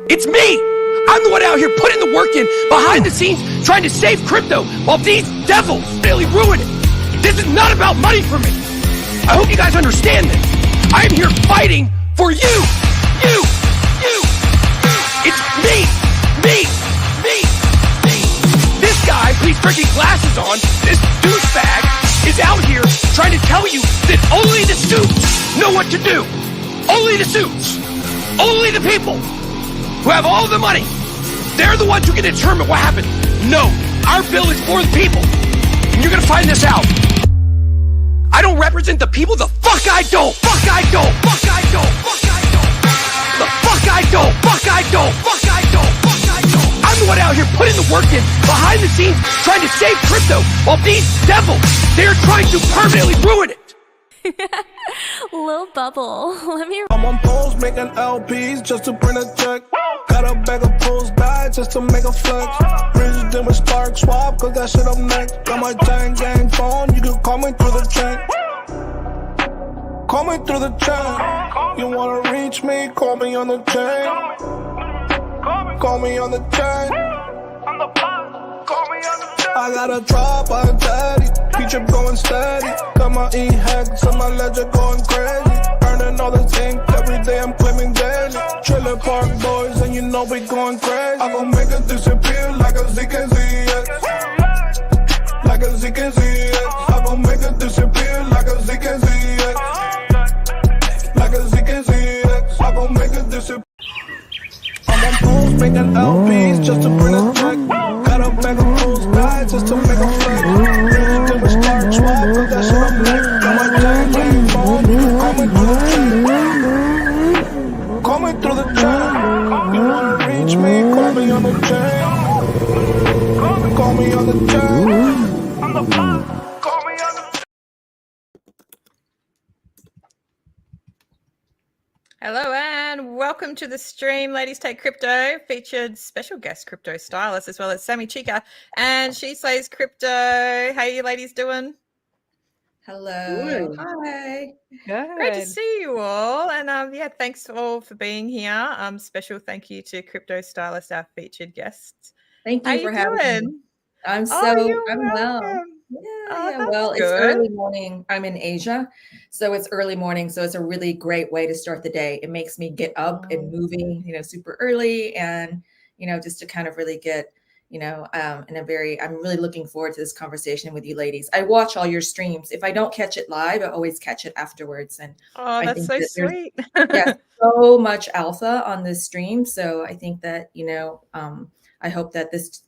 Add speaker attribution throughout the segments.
Speaker 1: It's me! I'm the one out here putting the work in behind the scenes trying to save crypto while these devils really ruin it. This is not about money for me. I hope you guys understand this. I am here fighting for you. You. It's me. This guy, please freaking glasses on, this douchebag, is out here trying to tell you that only the suits know what to do. Only the suits. Only the people who have all the money. They're the ones who can determine what happens. No, our bill is for the people. And you're gonna find this out. I don't represent the people. The fuck I don't. The fuck I don't. I'm the one out here putting the work in behind the scenes trying to save crypto while these devils, they're trying to permanently ruin it.
Speaker 2: Lil Bubble, let me.
Speaker 3: I'm on poles making LPs just to print a check. Got a bag of pulls back just to make a flex. Rich then with Spark Swap, cause that shit up next. Got my gang phone, you can call me through the chain. Call me through the chain. You wanna reach me, call me on the chain. Call me on the chain. I got a drop on daddy, feature going steady. Got my E-Hex and my ledger going crazy. Earning all this ink, every day I'm claiming daily. Trailer Park Boys and you know we going crazy. I gon' make it disappear like a ZKZX. Like a ZKZX. I gon' make it disappear like a ZKZX. Like a ZKZX. I gon' make it disappear. I'm on poles making LPs just to print a check. Got a bag of pulls back just to make a flex. Rich then with Spark Swap, cause that shit up next. Got my gang phone, you can call me through the chain. Call me through the chain. You wanna reach me, call me on the chain. Call me on the chain. I'm the block. Call me on the chain.
Speaker 4: Hello and welcome to the stream, Ladies Take Crypto, featured special guest crypto stylist as well as Sammy Chica, and She Slays Crypto. How you ladies doing?
Speaker 5: Hello.
Speaker 4: Good.
Speaker 5: Hi.
Speaker 4: Good. Great to see you all, and yeah, thanks all for being here. Special thank you to Crypto Stylist, our featured guests.
Speaker 5: Thank you for having me. I'm well. Yeah. Well, it's early morning. I'm in Asia, so it's early morning. So it's a really great way to start the day. It makes me get up and moving, super early, and just to kind of really get, I'm really looking forward to this conversation with you ladies. I watch all your streams. If I don't catch it live, I always catch it afterwards. And
Speaker 4: that's so sweet.
Speaker 5: So much alpha on this stream. So I think that, I hope that this,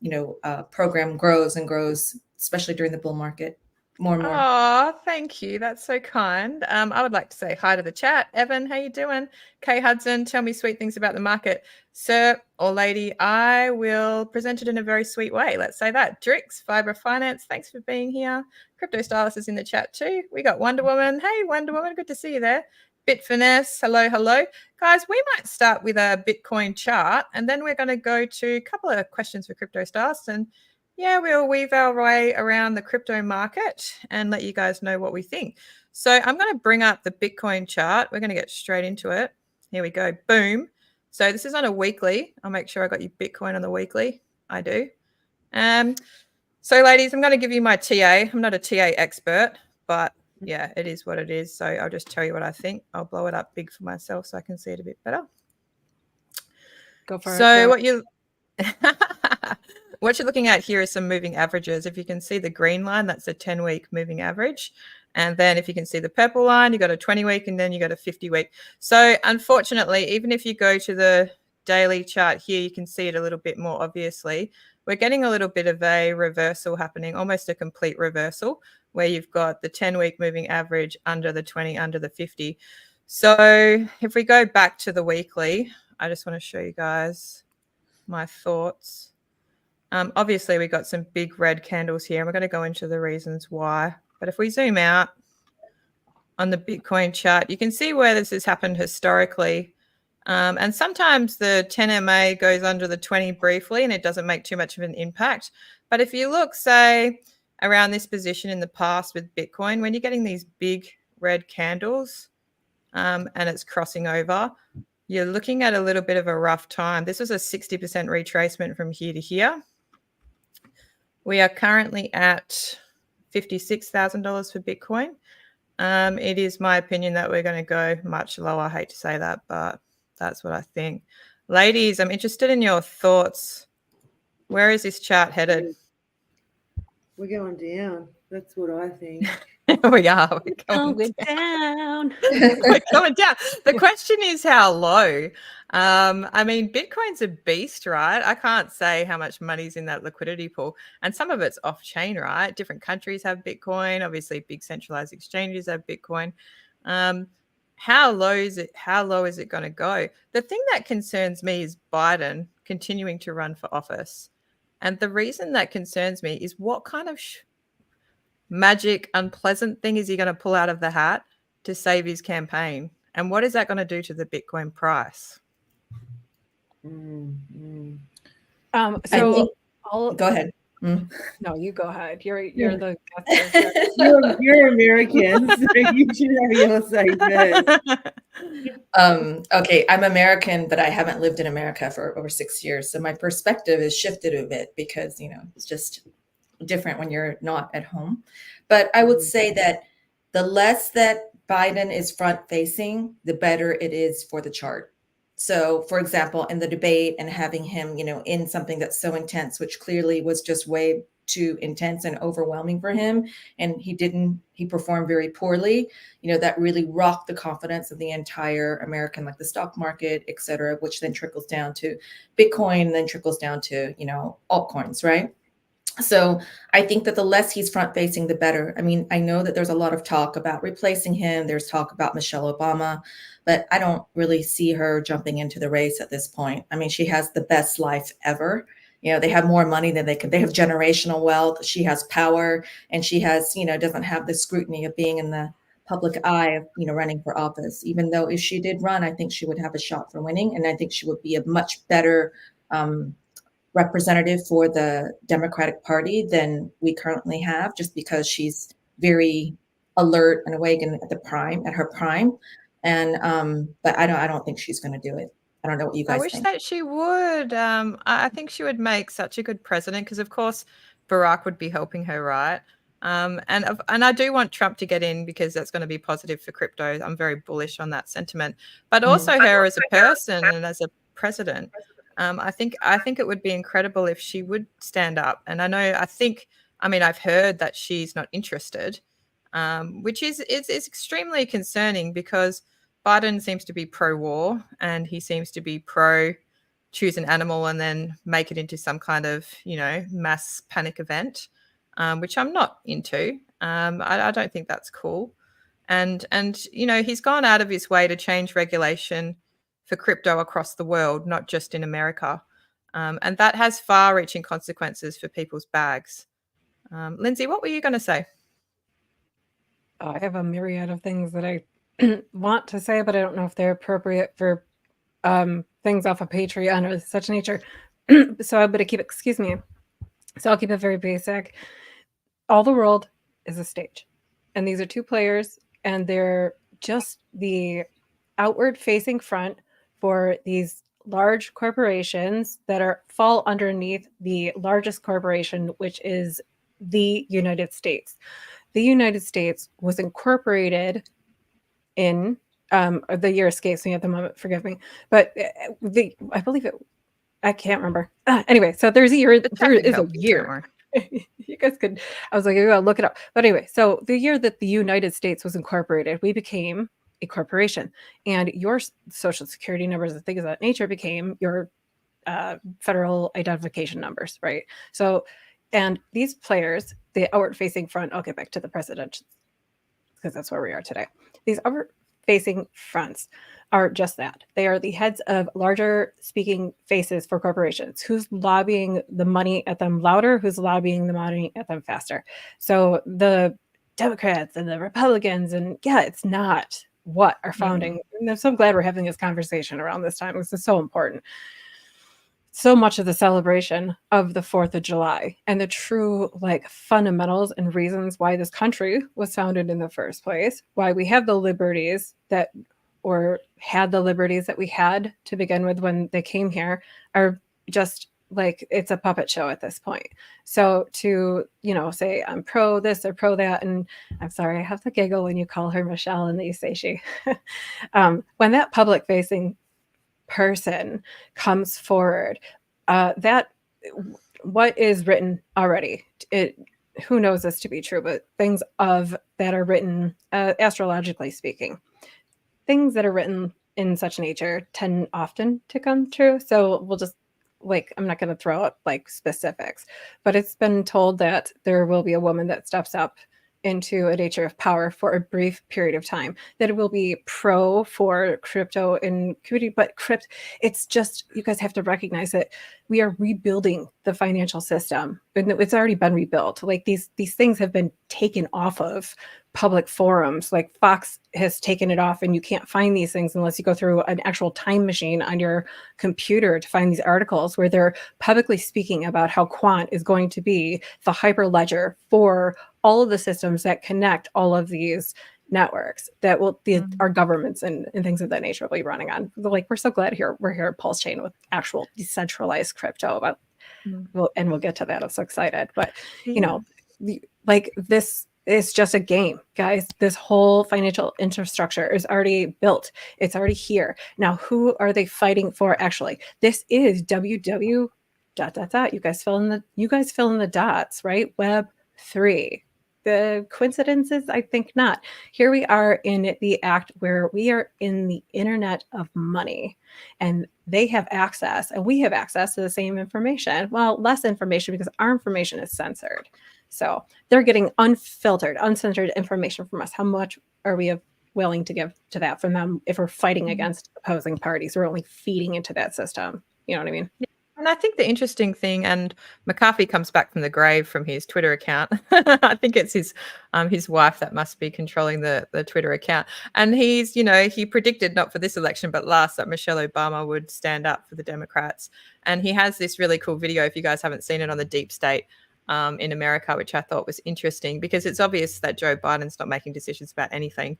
Speaker 5: program grows and grows, especially during the bull market, more and more.
Speaker 4: Oh, thank you. That's so kind. I would like to say hi to the chat. Evan, how you doing? Kay Hudson, tell me sweet things about the market. Sir or lady, I will present it in a very sweet way. Let's say that. Drix, Fiber Finance, thanks for being here. Crypto Stylist is in the chat too. We got Wonder Woman. Hey, Wonder Woman, good to see you there. Bit Finesse, hello. Guys, we might start with a Bitcoin chart, and then we're going to go to a couple of questions for Crypto Stylist, and yeah, we'll weave our way around the crypto market and let you guys know what we think. So I'm going to bring up the Bitcoin chart. We're going to get straight into it. Here we go. Boom. So this is on a weekly. I'll make sure I got you Bitcoin on the weekly. I do. So ladies, I'm going to give you my TA. I'm not a TA expert, but yeah, it is what it is. So I'll just tell you what I think. I'll blow it up big for myself so I can see it a bit better.
Speaker 6: Go for it.
Speaker 4: So what you're looking at here is some moving averages. If you can see the green line, that's a 10-week moving average. And then if you can see the purple line, you got a 20-week and then you got a 50-week. So unfortunately, even if you go to the daily chart here, you can see it a little bit more obviously. We're getting a little bit of a reversal happening, almost a complete reversal, where you've got the 10-week moving average under the 20, under the 50. So if we go back to the weekly, I just want to show you guys my thoughts. Obviously, we got some big red candles here, and we're going to go into the reasons why. But if we zoom out on the Bitcoin chart, you can see where this has happened historically. And sometimes the 10 MA goes under the 20 briefly, and it doesn't make too much of an impact. But if you look, say, around this position in the past with Bitcoin, when you're getting these big red candles and it's crossing over, you're looking at a little bit of a rough time. This was a 60% retracement from here to here. We are currently at $56,000 for Bitcoin. It is my opinion that we're going to go much lower. I hate to say that, but that's what I think. Ladies, I'm interested in your thoughts. Where is this chart headed?
Speaker 7: We're going down. That's what I think.
Speaker 4: We are. We're going
Speaker 6: down.
Speaker 4: We're going down. The question is how low. I mean, Bitcoin's a beast, right? I can't say how much money's in that liquidity pool. And some of it's off chain, right? Different countries have Bitcoin. Obviously, big centralized exchanges have Bitcoin. How low is it? How low is it going to go? The thing that concerns me is Biden continuing to run for office. And the reason that concerns me is what kind of magic, unpleasant thing is he going to pull out of the hat to save his campaign? And what is that going to do to the Bitcoin price?
Speaker 5: So go ahead.
Speaker 6: No, you go ahead. You're the
Speaker 7: you're American, so you should have your say first.
Speaker 5: Okay, I'm American, but I haven't lived in America for over 6 years. So my perspective has shifted a bit because, it's just different when you're not at home. But I would say that the less that Biden is front facing, the better it is for the chart. So, for example, in the debate and having him, in something that's so intense, which clearly was just way too intense and overwhelming for him, and he performed very poorly, that really rocked the confidence of the entire American, like the stock market, et cetera, which then trickles down to Bitcoin, and then trickles down to, altcoins, right? So I think that the less he's front facing, the better. I mean, I know that there's a lot of talk about replacing him. There's talk about Michelle Obama, but I don't really see her jumping into the race at this point. I mean, she has the best life ever. They have more money than they have generational wealth. She has power, and she has, doesn't have the scrutiny of being in the public eye of, running for office. Even though if she did run, I think she would have a shot for winning. And I think she would be a much better representative for the Democratic Party than we currently have, just because she's very alert and awake and at her prime. And but I don't think she's going to do it. I don't know what you guys think.
Speaker 4: I wish that she would. I think she would make such a good president because, of course, Barack would be helping her, right? And I do want Trump to get in because that's going to be positive for crypto. I'm very bullish on that sentiment, but also her as a person and as a president. I think it would be incredible if she would stand up. And I've heard that she's not interested, which is extremely concerning because Biden seems to be pro-war and he seems to be pro-choose an animal and then make it into some kind of, mass panic event, which I'm not into. I don't think that's cool. And he's gone out of his way to change regulation for crypto across the world, not just in America. And that has far-reaching consequences for people's bags. Lindsay, what were you going to say?
Speaker 6: I have a myriad of things that I want to say, but I don't know if they're appropriate for things off of Patreon or such nature. So I'm going to keep it, excuse me. So I'll keep it very basic. All the world is a stage. And these are two players, and they're just the outward facing front for these large corporations that fall underneath the largest corporation, which is the United States. The United States was incorporated in the year escapes me at the moment, forgive me, but I believe I can't remember. Anyway, so there is a year. You guys could, I was like, I'll look it up. But anyway, so the year that the United States was incorporated, we became a corporation, and your social security numbers and things of that nature became your federal identification numbers, right? So, and these players, the outward facing front, I'll get back to the president because that's where we are today. These outward facing fronts are just that. They are the heads of larger speaking faces for corporations. Who's lobbying the money at them louder? Who's lobbying the money at them faster? So the Democrats and the Republicans, and it's not what our founding. And I'm so glad we're having this conversation around this time. This is so important. So much of the celebration of the 4th of July and the true fundamentals and reasons why this country was founded in the first place, why we have the liberties that or had the liberties that we had to begin with when they came here are just like, it's a puppet show at this point. So to, say I'm pro this or pro that, and I'm sorry, I have to giggle when you call her Michelle and you say she, when that public facing person comes forward, that what is written already, who knows this to be true, but things that are written, astrologically speaking, things that are written in such nature tend often to come true. So we'll just, I'm not going to throw out specifics, but it's been told that there will be a woman that steps up into a nature of power for a brief period of time, that it will be pro for crypto and community, but it's just, you guys have to recognize that we are rebuilding the financial system, and it's already been rebuilt. These things have been taken off of public forums. Fox has taken it off, and you can't find these things unless you go through an actual time machine on your computer to find these articles where they're publicly speaking about how Quant is going to be the hyperledger for all of the systems that connect all of these networks that will our governments and things of that nature will be running on. We're so glad we're here at Pulse Chain with actual decentralized crypto about, and we'll get to that. I'm so excited. But this is just a game, guys. This whole financial infrastructure is already built. It's already here. Now, who are they fighting for? Actually, this is www ... You guys fill in the dots, right? Web3. The coincidences? I think not. Here we are in the act where we are in the internet of money, and they have access, and we have access to the same information. Well, less information because our information is censored. So they're getting unfiltered, uncensored information from us. How much are we willing to give to that from them if we're fighting against opposing parties? We're only feeding into that system. You know what I mean?
Speaker 4: And I think the interesting thing, and McCarthy comes back from the grave from his Twitter account. I think it's his wife that must be controlling the Twitter account. And he's, he predicted not for this election, but last, that Michelle Obama would stand up for the Democrats. And he has this really cool video, if you guys haven't seen it, on the deep state in America, which I thought was interesting because it's obvious that Joe Biden's not making decisions about anything.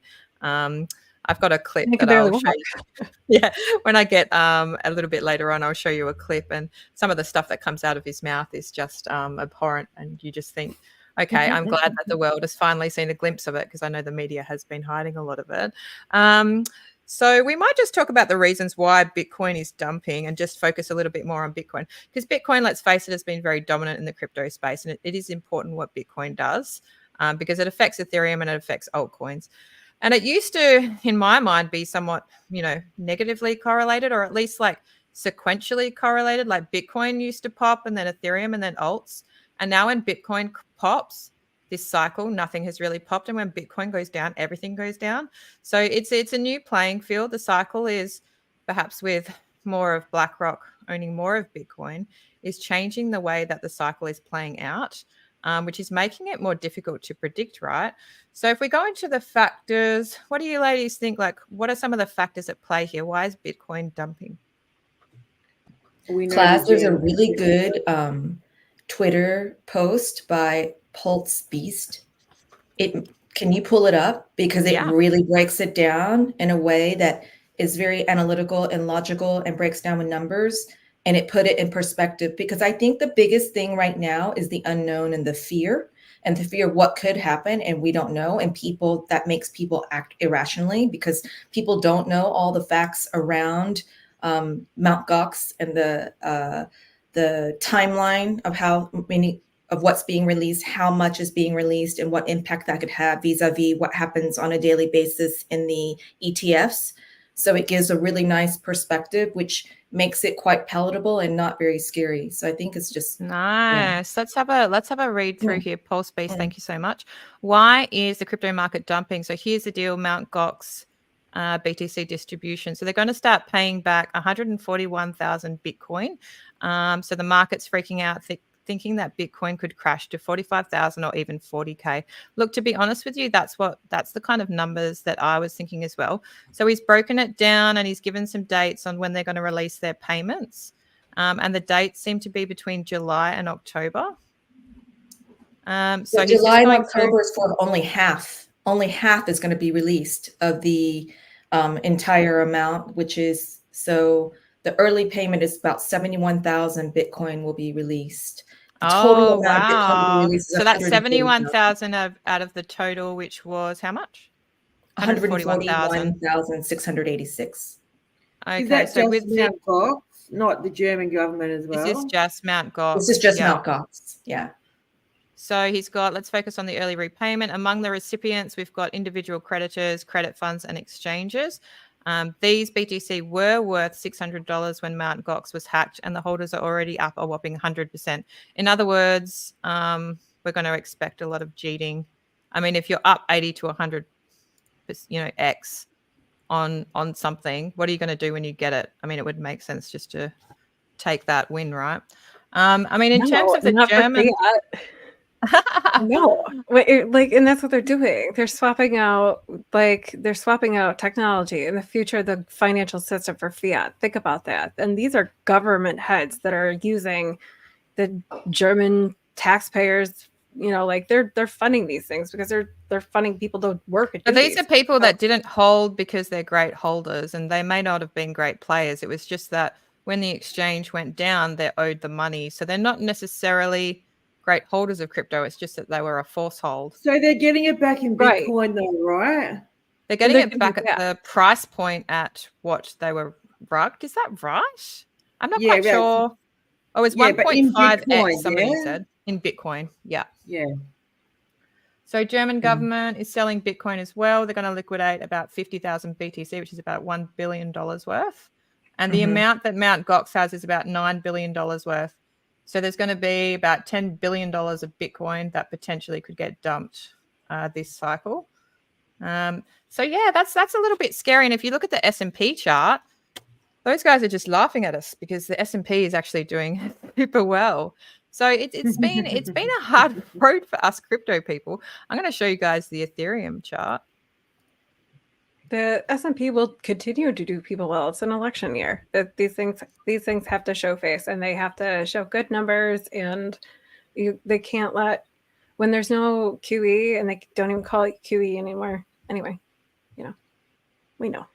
Speaker 4: I've got a clip that I'll show you. Yeah, when I get a little bit later on, I'll show you a clip, and some of the stuff that comes out of his mouth is just abhorrent, and you just think, okay, I'm glad that the world has finally seen a glimpse of it, because I know the media has been hiding a lot of it. So we might just talk about the reasons why Bitcoin is dumping and just focus a little bit more on Bitcoin, because Bitcoin, let's face it, has been very dominant in the crypto space, and it is important what Bitcoin does because it affects Ethereum and it affects altcoins. And it used to, in my mind, be somewhat, negatively correlated, or at least sequentially correlated. Like Bitcoin used to pop, and then Ethereum, and then alts. And now when Bitcoin pops, this cycle, nothing has really popped. And when Bitcoin goes down, everything goes down. So it's a new playing field. The cycle is, perhaps with more of BlackRock owning more of Bitcoin, is changing the way that the cycle is playing out. Which is making it more difficult to predict, right? So if we go into the factors, what do you ladies think? What are some of the factors at play here? Why is Bitcoin dumping?
Speaker 5: Class, there's a really good Twitter post by Pulse Beast. Can you pull it up? Because it really breaks it down in a way that is very analytical and logical and breaks down with numbers. And it put it in perspective, because I think the biggest thing right now is the unknown and the fear of what could happen. And we don't know. And that makes people act irrationally, because people don't know all the facts around Mt. Gox and the timeline of how many of what's being released, how much is being released, and what impact that could have vis-a-vis what happens on a daily basis in the ETFs. So it gives a really nice perspective, which makes it quite palatable and not very scary. So I think it's just
Speaker 4: nice. Yeah. Let's have a read through here. Pulse Beast, thank you so much. Why is the crypto market dumping? So here's the deal: Mt. Gox BTC distribution. So they're going to start paying back 141,000 Bitcoin. So the market's freaking out, thinking that Bitcoin could crash to 45,000 or even 40K. Look, to be honest with you, that's the kind of numbers that I was thinking as well. So he's broken it down, and he's given some dates on when they're going to release their payments. And the dates seem to be between July and October. So
Speaker 5: July and October is for only half. Only half is going to be released of the entire amount, which is, so the early payment is about 71,000 Bitcoin will be released. The total
Speaker 4: Oh,
Speaker 5: amount of Bitcoin will be
Speaker 4: wow.
Speaker 5: released is
Speaker 4: So that's
Speaker 5: 141,000.
Speaker 4: 71,000 out of the total, which was how much? 141,000.
Speaker 5: 141,686.
Speaker 4: Okay,
Speaker 7: Is that
Speaker 4: so
Speaker 7: just
Speaker 4: with the,
Speaker 7: Mt. Gox, not the German government as
Speaker 4: this is
Speaker 7: well?
Speaker 4: just Mount Gox.
Speaker 5: This is just
Speaker 4: yeah.
Speaker 5: Mt. Gox. Yeah.
Speaker 4: So he's got, let's focus on the early repayment. Among the recipients, we've got individual creditors, credit funds, and exchanges. These BTC were worth $600 when Mt. Gox was hacked, and the holders are already up a whopping 100%. In other words, we're going to expect a lot of cheating. I mean, if you're up 80 to 100, X on something, what are you going to do when you get it? I mean, it would make sense just to take that win, right? I mean, in terms of the German...
Speaker 6: No, and that's what they're doing. They're swapping out technology in the future, the financial system for fiat. Think about that. And these are government heads that are using the German taxpayers. They're funding these things because they're funding people to work.
Speaker 4: But these are people that didn't hold because they're great holders, and they may not have been great players. It was just that when the exchange went down, they're owed the money. So they're not necessarily great holders of crypto. It's just that they were a force hold.
Speaker 7: So they're getting it back in Bitcoin though, right?
Speaker 4: They're getting it back at the price point at what they were rugged. Is that right? I'm not quite sure. Oh, it's 1.5x, somebody said, in Bitcoin. Yeah.
Speaker 7: Yeah.
Speaker 4: So German government is selling Bitcoin as well. They're going to liquidate about 50,000 BTC, which is about $1 billion worth. And the amount that Mt. Gox has is about $9 billion worth. So there's going to be about $10 billion of Bitcoin that potentially could get dumped this cycle. So yeah, that's a little bit scary. And if you look at the S&P chart, those guys are just laughing at us because the S&P is actually doing super well. So it's been a hard road for us crypto people. I'm going to show you guys the Ethereum chart.
Speaker 6: The S&P will continue to do people well. It's an election year. That these things have to show face, and they have to show good numbers. And they can't when there's no QE, and they don't even call it QE anymore. Anyway, we know.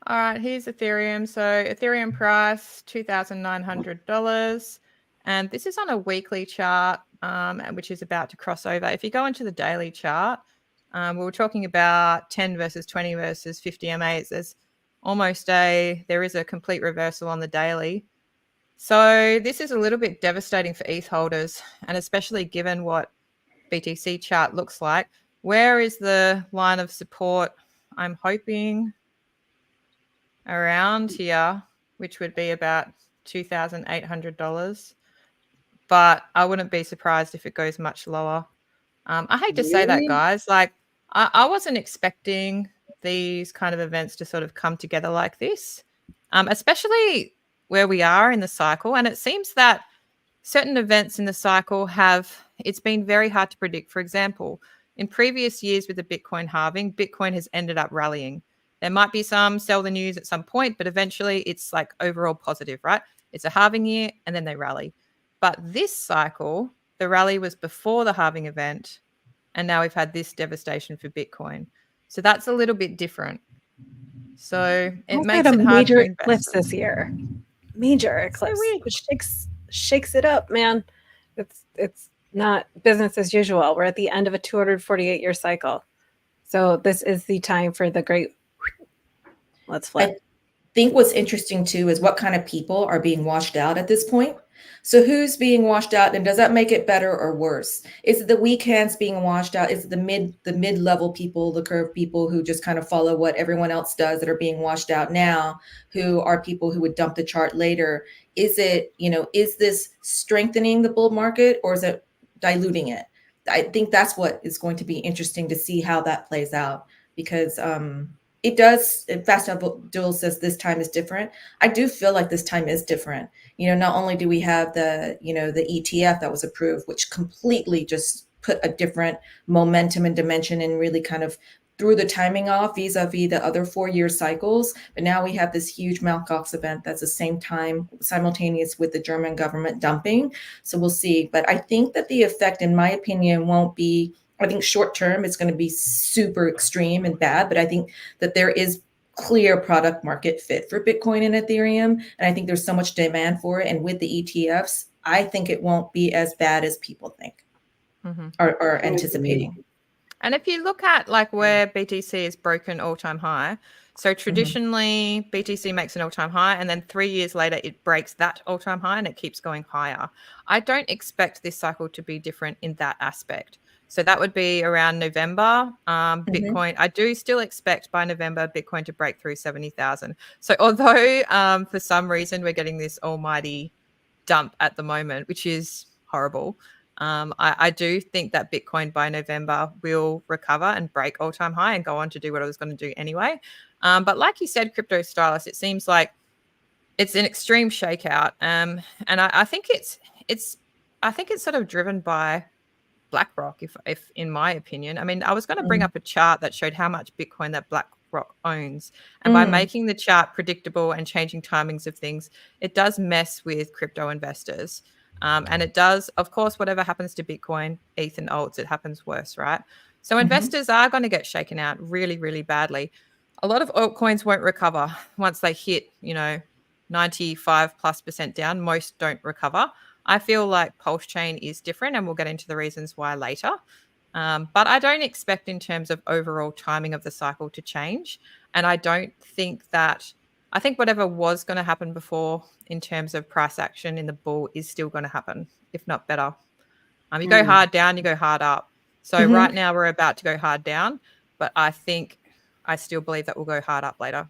Speaker 4: All right, here's Ethereum. So Ethereum price $2,900, and this is on a weekly chart, which is about to cross over. If you go into the daily chart. We were talking about 10 versus 20 versus 50 MAs. There is a complete reversal on the daily. So this is a little bit devastating for ETH holders, and especially given what BTC chart looks like. Where is the line of support? I'm hoping around here, which would be about $2,800. But I wouldn't be surprised if it goes much lower. I hate to say that, guys. I wasn't expecting these kind of events to sort of come together like this, especially where we are in the cycle. And it seems that certain events in the cycle it's been very hard to predict. For example, in previous years with the Bitcoin halving, Bitcoin has ended up rallying. There might be some sell the news at some point, but eventually it's like overall positive, right? It's a halving year and then they rally. But this cycle, the rally was before the halving event. And now we've had this devastation for Bitcoin. So that's a little bit different. So it makes it hard
Speaker 6: major
Speaker 4: to invest.
Speaker 6: Eclipse this year. Major eclipse, which shakes it up, man. It's not business as usual. We're at the end of a 248-year cycle. So this is the time for the great let's flip.
Speaker 5: I think what's interesting too is what kind of people are being washed out at this point. So who's being washed out, and does that make it better or worse? Is it the weak hands being washed out? Is it the mid-level people, the curve people who just kind of follow what everyone else does that are being washed out now, who are people who would dump the chart later? Is it, is this strengthening the bull market or is it diluting it? I think that's what is going to be interesting to see how that plays out, because it does. Fast Abdul says this time is different. I do feel like this time is different. Not only do we have the ETF that was approved, which completely just put a different momentum and dimension and really kind of threw the timing off vis-a-vis the other 4-year cycles. But now we have this huge Mt. Gox event that's the same time, simultaneous with the German government dumping. So we'll see. But I think that the effect, in my opinion, won't be I think short term it's going to be super extreme and bad, but I think that there is clear product market fit for Bitcoin and Ethereum. And I think there's so much demand for it. And with the ETFs, I think it won't be as bad as people think or are anticipating.
Speaker 4: And if you look at like where BTC has broken all-time high, so traditionally BTC makes an all-time high and then 3 years later it breaks that all-time high and it keeps going higher. I don't expect this cycle to be different in that aspect. So that would be around November. Bitcoin, I do still expect by November Bitcoin to break through 70,000. So although for some reason we're getting this almighty dump at the moment, which is horrible, I do think that Bitcoin by November will recover and break all-time high and go on to do what it was going to do anyway. But like you said, Crypto Stylist, it seems like it's an extreme shakeout. And I think it's sort of driven by BlackRock, if in my opinion. I mean, I was going to bring up a chart that showed how much Bitcoin that BlackRock owns. And by making the chart predictable and changing timings of things, it does mess with crypto investors. And it does, of course, whatever happens to Bitcoin, ETH and alts, it happens worse, right? So investors are going to get shaken out really, really badly. A lot of altcoins won't recover once they hit, 95+% down. Most don't recover. I feel like Pulse Chain is different, and we'll get into the reasons why later. But I don't expect in terms of overall timing of the cycle to change. And I don't think that, I think whatever was going to happen before in terms of price action in the bull is still going to happen, if not better. You go hard down, you go hard up. So right now we're about to go hard down, but I still believe that we'll go hard up later.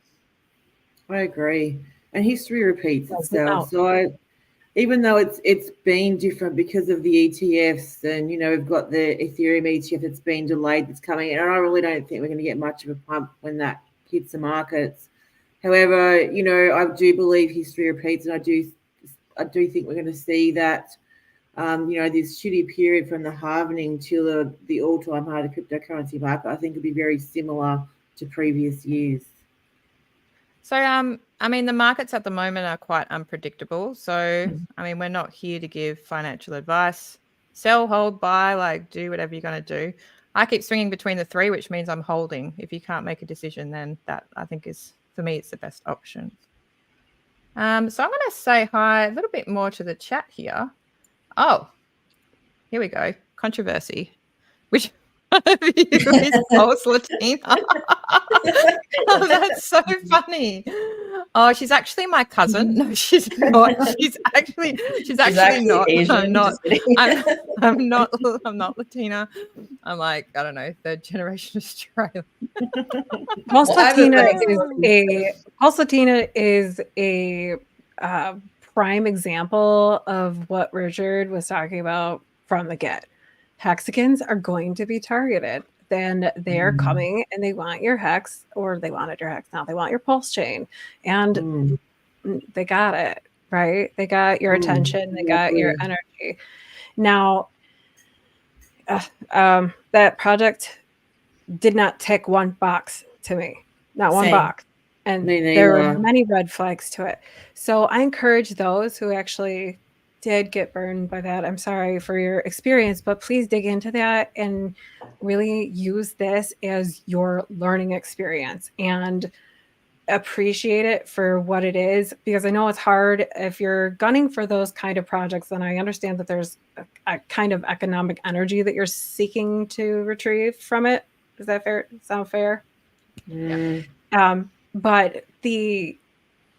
Speaker 7: I agree. And history repeats itself. So even though it's been different because of the ETFs and, we've got the Ethereum ETF that's been delayed that's coming in, and I really don't think we're going to get much of a pump when that hits the markets. However, I do believe history repeats, and I do think we're going to see that, this shitty period from the halvening to the all-time high of the cryptocurrency market, I think it'll be very similar to previous years.
Speaker 4: So, I mean, the markets at the moment are quite unpredictable. So, I mean, we're not here to give financial advice. Sell, hold, buy, do whatever you're going to do. I keep swinging between the three, which means I'm holding. If you can't make a decision, then that I think is, for me, it's the best option. So I'm going to say hi a little bit more to the chat here. Oh, here we go. Controversy. Which is false Latina. Oh, that's so funny. Oh, she's actually my cousin. No, she's not. She's actually not.
Speaker 5: Asian.
Speaker 4: I'm not Latina. I'm like, I don't know, third generation Australian.
Speaker 6: Pulse Latina is a prime example of what Richard was talking about from the get. Hexagons are going to be targeted. Then they're coming and they want your hex, or they wanted your hex. Now they want your pulse chain, and they got it, right? They got your attention. They got your energy. Now, that project did not tick one box to me, not one box. And there were many red flags to it. So I encourage those who actually did get burned by that. I'm sorry for your experience, but please dig into that and really use this as your learning experience and appreciate it for what it is, because I know it's hard if you're gunning for those kind of projects. And I understand that there's a kind of economic energy that you're seeking to retrieve from it. Is that fair? Sound fair? But the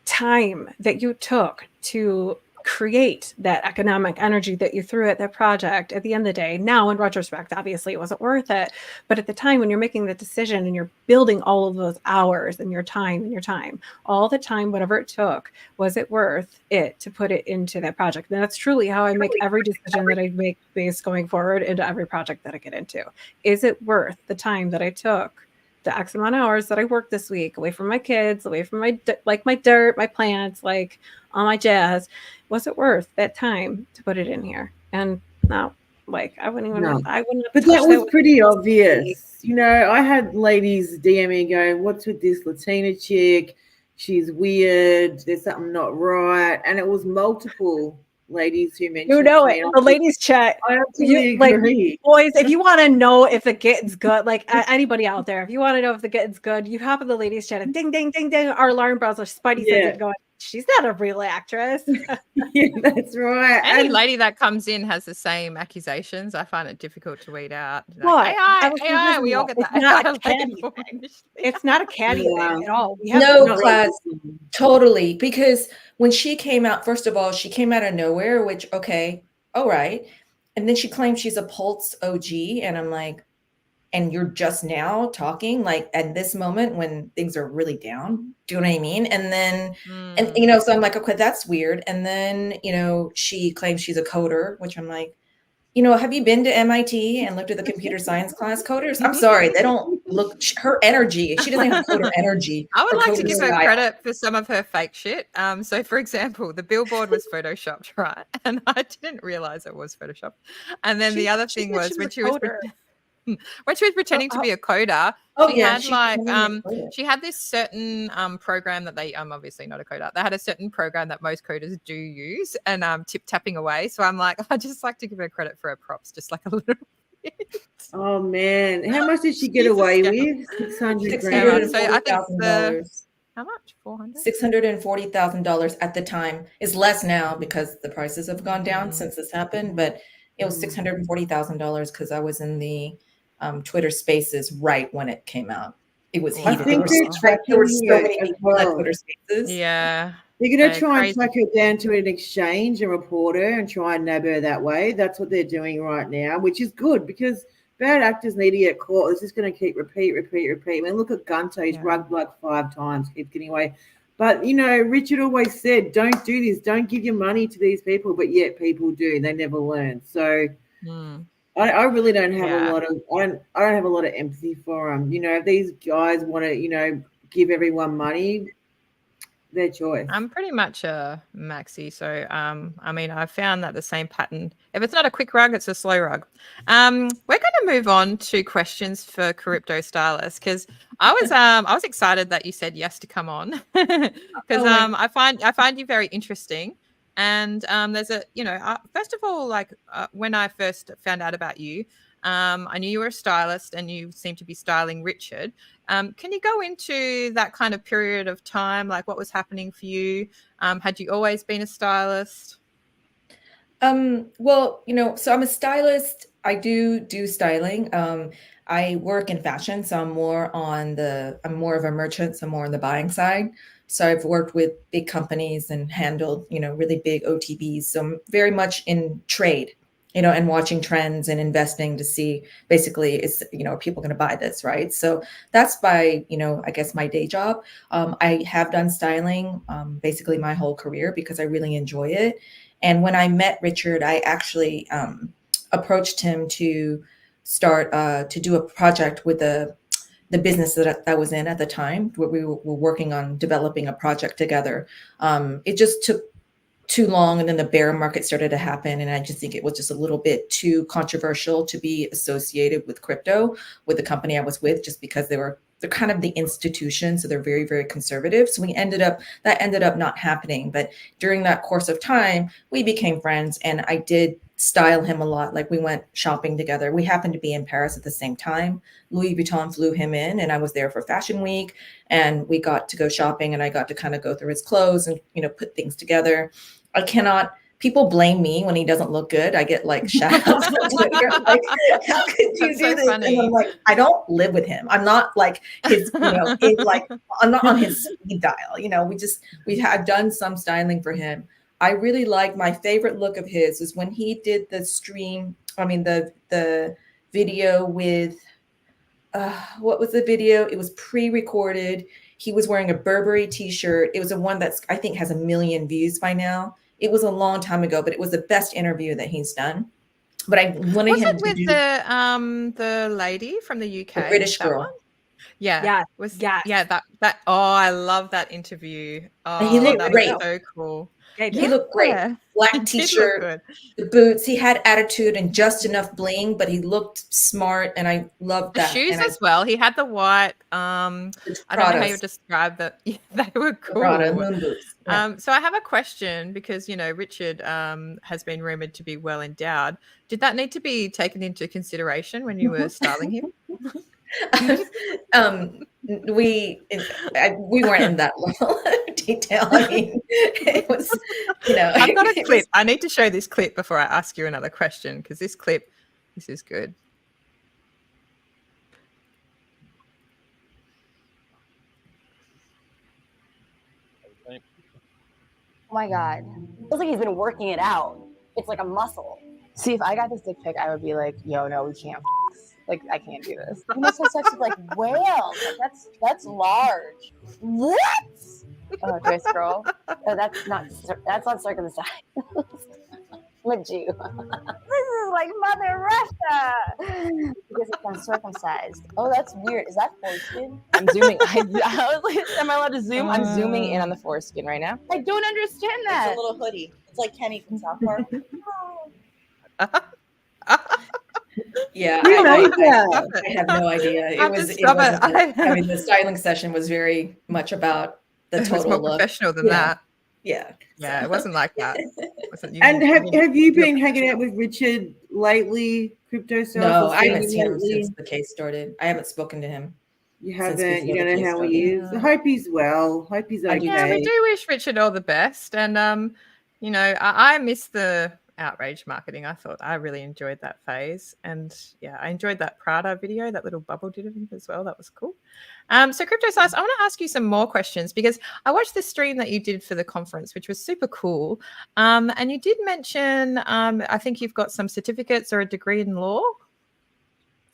Speaker 6: time that you took to create that economic energy that you threw at that project, at the end of the day, now in retrospect, obviously it wasn't worth it. But at the time when you're making the decision and you're building all of those hours and your time, all the time, whatever it took, was it worth it to put it into that project? And that's truly how I make every decision that I make based going forward into every project that I get into. Is it worth the time that I took, the X amount of hours that I worked this week, away from my kids, away from my dirt, my plants, all my jazz? Was it worth that time to put it in here? And no, I wouldn't even. No. I wouldn't.
Speaker 7: But that was pretty obvious. I had ladies DM me going, "What's with this Latina chick? She's weird. There's something not right." And it was multiple ladies who mentioned
Speaker 6: You know
Speaker 7: to
Speaker 6: it.
Speaker 7: me.
Speaker 6: The ladies chat.
Speaker 7: I absolutely agree.
Speaker 6: Boys, if you want to know if the getting's good, like anybody out there, if you want to know if the getting's good, you hop in the ladies chat and ding, ding, ding, ding. Our alarm bells are Spidey says it going, she's not a real actress.
Speaker 7: Yeah, that's right.
Speaker 4: Any
Speaker 7: And
Speaker 4: lady that comes in has the same accusations. I find it difficult to weed out.
Speaker 6: What?
Speaker 4: AI, we all get
Speaker 6: It's
Speaker 4: that.
Speaker 6: not a catty thing. It's not a catty
Speaker 7: Yeah.
Speaker 6: thing at all. We have
Speaker 5: No, class, totally. Because when she came out, first of all, she came out of nowhere, which, okay, all right. And then she claims she's a Pulse OG. And I'm like, and you're just now talking like at this moment when things are really down. Do you know what I mean? And then, and you know, so I'm like, okay, that's weird. And then, you know, she claims she's a coder, which I'm like, you know, have you been to MIT and looked at the computer science class coders? I'm sorry, they don't look her energy. She doesn't have coder energy.
Speaker 4: I would
Speaker 5: or
Speaker 4: like to
Speaker 5: coder
Speaker 4: give her
Speaker 5: style.
Speaker 4: credit for some of her fake shit. So, for example, the billboard was photoshopped, right? And I didn't realize it was photoshopped. And then the other thing was when she was pretending to be a coder, she had like she had this certain program that they obviously not a coder. They had a certain program that most coders do use and tip tapping away. So I'm like, I just like to give her credit for her props, just like a little bit.
Speaker 7: Oh man, how much did she get away with? 600
Speaker 5: $640,000.
Speaker 4: So I think how much? 400?
Speaker 5: $640,000 at the time. Is less now because the prices have gone down since this happened, but it was $640,000 because I was in the Twitter Spaces right when it came out. It was heated. There were so many people at Twitter Spaces.
Speaker 4: Yeah.
Speaker 7: They're going to try and track her down to an exchange and report her and try and nab her that way. That's what they're doing right now, which is good because bad actors need to get caught. It's just going to keep repeat. I mean, look at Gunter. He's rugged like 5 times, keeps getting away. But, you know, Richard always said, don't do this. Don't give your money to these people. But yet people do. They never learn. So I really don't have a lot of I don't have a lot of empathy for them. You know, if these guys want to, you know, give everyone money, their choice.
Speaker 4: I'm pretty much a maxi, so I mean, I've found that the same pattern. If it's not a quick rug, it's a slow rug. We're going to move on to questions for Crypto Stylist because I was excited that you said yes to come on because I find you very interesting. And there's a, you know, first of all, like when I first found out about you, I knew you were a stylist and you seem to be styling Richard. Can you go into that kind of period of time, like what was happening for you? Had you always been a stylist?
Speaker 5: Well, you know, so I'm a stylist. I do styling. I work in fashion, so I'm more of a merchant, so more on the buying side. So I've worked with big companies and handled, you know, really big OTBs. So I'm very much in trade, you know, and watching trends and investing to see basically are people going to buy this, right? So that's by, you know, I guess my day job. I have done styling basically my whole career because I really enjoy it. And when I met Richard, I actually approached him to start to do a project with the business that I was in at the time, where we were working on developing a project together. It just took too long, and then the bear market started to happen, and I just think it was just a little bit too controversial to be associated with crypto with the company I was with, just because they're kind of the institution, so they're very, very conservative. So that ended up not happening. But during that course of time, we became friends, and I did style him a lot. Like we went shopping together. We happened to be in Paris at the same time. Louis Vuitton flew him in, and I was there for Fashion Week, and we got to go shopping, and I got to kind of go through his clothes and, you know, put things together. People blame me when he doesn't look good. I get like shout outs on Twitter, like, how could you do this?
Speaker 4: Funny.
Speaker 5: And I'm like, I don't live with him. I'm not like his, you know, I'm not on his speed dial. You know, I've done some styling for him. I really like, my favorite look of his is when he did the video with, what was the video? It was pre-recorded. He was wearing a Burberry t-shirt. It was the one that's, I think, has 1 million views by now. It was a long time ago, but it was the best interview that he's done. But I wanted him to do.
Speaker 4: Was it with the lady from the UK?
Speaker 5: The British girl.
Speaker 4: Yeah. That I love that interview.
Speaker 5: And he looked
Speaker 4: that
Speaker 5: great.
Speaker 4: was so cool.
Speaker 5: He looked great. Black t-shirt, the boots. He had attitude and just enough bling, but he looked smart, and I loved that.
Speaker 4: The shoes
Speaker 5: and
Speaker 4: as well. He had the white. I don't know how you would describe that. Yeah, they were cool.
Speaker 5: Prada moon boots. Yeah.
Speaker 4: So I have a question because Richard has been rumored to be well endowed. Did that need to be taken into consideration when you were styling him?
Speaker 5: We weren't in that level of detail. I mean, it was,
Speaker 4: I've got a clip. I need to show this clip before I ask you another question because this is good.
Speaker 8: Oh my God. It feels like he's been working it out. It's like a muscle. See, if I got this dick pic, I would be like, yo, no, we can't. Like, I can't do this. You must have sex with like whales. Like, that's large. What? Oh, do I scroll? Oh, that's not circumcised. I'm a Jew. This is like Mother Russia. Because it's uncircumcised. Oh, that's weird. Is that foreskin? I'm zooming. I was like, am I allowed to zoom? I'm zooming in on the foreskin right now. I don't understand that. It's a little hoodie. It's like Kenny from South Park.
Speaker 5: Yeah, I have no idea. I mean, the styling session was very much about the total
Speaker 4: it was more
Speaker 5: look.
Speaker 4: Professional than that.
Speaker 5: Yeah.
Speaker 4: Yeah, it wasn't like that.
Speaker 7: And have you been hanging out with Richard lately, Crypto Self?
Speaker 5: No, I haven't seen him since the case started. I haven't spoken to him.
Speaker 7: You haven't? You don't know how he is? I hope he's well. Hope he's okay.
Speaker 4: Yeah, we do wish Richard all the best. And, I miss the outrage marketing. I thought I really enjoyed that phase. And, yeah, I enjoyed that Prada video, that little bubble did of him as well. That was cool. So Crypto Slice, I want to ask you some more questions because I watched the stream that you did for the conference, which was super cool. And you did mention, I think you've got some certificates or a degree in law.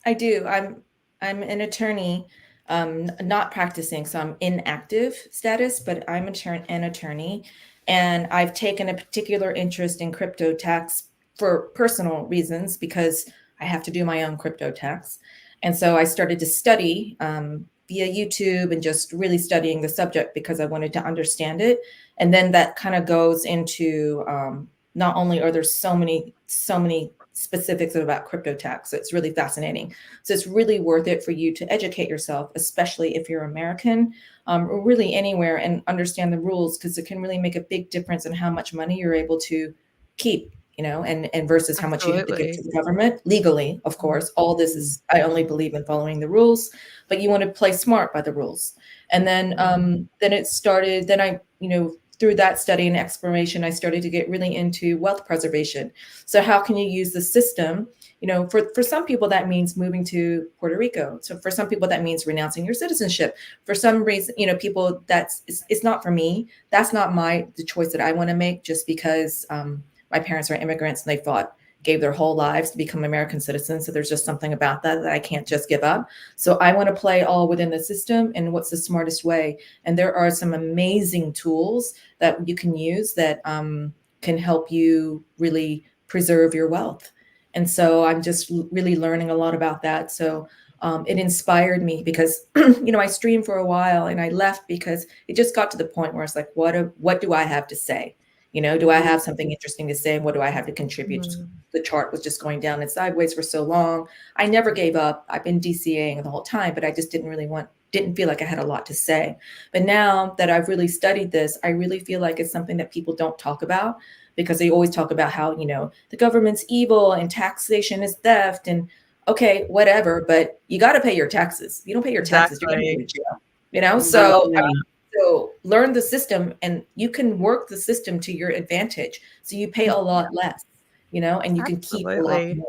Speaker 5: I do. I'm an attorney, not practicing, so I'm in active status, but I'm an attorney. And I've taken a particular interest in crypto tax for personal reasons because I have to do my own crypto tax. And so I started to study via YouTube and just really studying the subject because I wanted to understand it. And then that kind of goes into not only are there so many specifics about crypto tax, so it's really fascinating. So it's really worth it for you to educate yourself, especially if you're American or really anywhere, and understand the rules because it can really make a big difference in how much money you're able to keep, and versus how much you have to give to the government legally. Of course, all this is, I only believe in following the rules, but you want to play smart by the rules. And then it started, through that study and exploration, I started to get really into wealth preservation. So how can you use the system? For some people, that means moving to Puerto Rico. So for some people, that means renouncing your citizenship. For some reason, people, it's not for me. That's not the choice that I want to make just because my parents are immigrants and they gave their whole lives to become American citizens. So there's just something about that I can't just give up. So I want to play all within the system and what's the smartest way. And there are some amazing tools that you can use that can help you really preserve your wealth. And so I'm just really learning a lot about that. So it inspired me because, I streamed for a while and I left because it just got to the point where it's like, what do I have to say? Do I have something interesting to say? What do I have to contribute? The chart was just going down and sideways for so long. I never gave up. I've been DCAing the whole time, but I just didn't feel like I had a lot to say. But now that I've really studied this, I really feel like it's something that people don't talk about because they always talk about how, the government's evil and taxation is theft and okay, whatever, but you got to pay your taxes. If you don't pay your taxes, you're going to go to jail, So learn the system and you can work the system to your advantage. So you pay a lot less, and you can keep a lot more.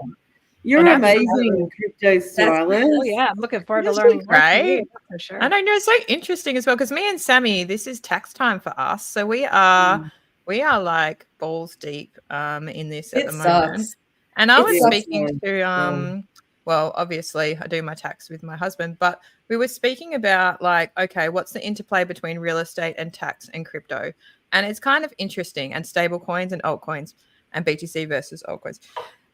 Speaker 7: You're amazing, Crypto Stylist.
Speaker 6: Oh yeah, I'm looking forward to learning.
Speaker 4: Right?
Speaker 6: For sure.
Speaker 4: And I know it's so interesting as well because me and Sammy, this is tax time for us. So we are like balls deep in this at the moment. And I was speaking to well, obviously I do my tax with my husband, but we were speaking about like, okay, what's the interplay between real estate and tax and crypto? And it's kind of interesting, and stable coins and altcoins and BTC versus altcoins.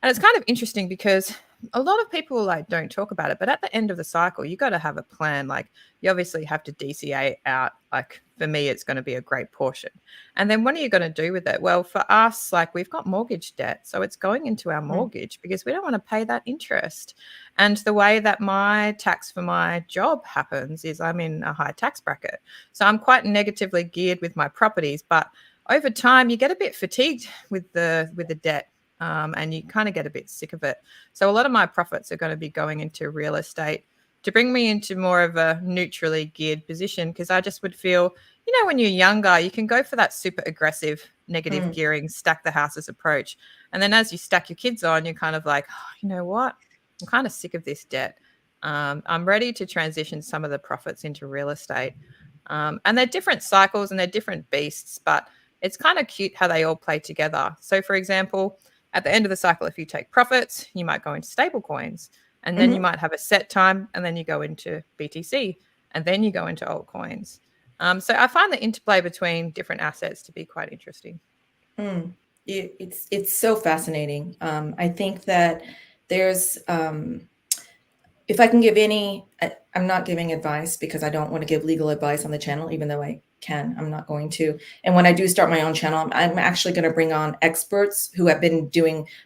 Speaker 4: And it's kind of interesting because a lot of people like don't talk about it, but at the end of the cycle, you got to have a plan. Like you obviously have to DCA out. Like for me, it's going to be a great portion. And then what are you going to do with it? Well, for us, like we've got mortgage debt. So it's going into our mortgage because we don't want to pay that interest. And the way that my tax for my job happens is I'm in a high tax bracket. So I'm quite negatively geared with my properties, but over time you get a bit fatigued with the debt. And you kind of get a bit sick of it. So a lot of my profits are going to be going into real estate to bring me into more of a neutrally geared position, because I just would feel, when you're younger, you can go for that super aggressive negative gearing, stack the houses approach. And then as you stack your kids on, you're kind of like, oh, you know what? I'm kind of sick of this debt. I'm ready to transition some of the profits into real estate. And they're different cycles and they're different beasts, but it's kind of cute how they all play together. So for example, at the end of the cycle, if you take profits, you might go into stable coins, and then you might have a set time, and then you go into BTC, and then you go into altcoins. So I find the interplay between different assets to be quite interesting.
Speaker 5: It's so fascinating. I think that there's, if I can give I'm not giving advice because I don't want to give legal advice on the channel, even though I can. I'm not going to. And when I do start my own channel, I'm actually going to bring on experts who have been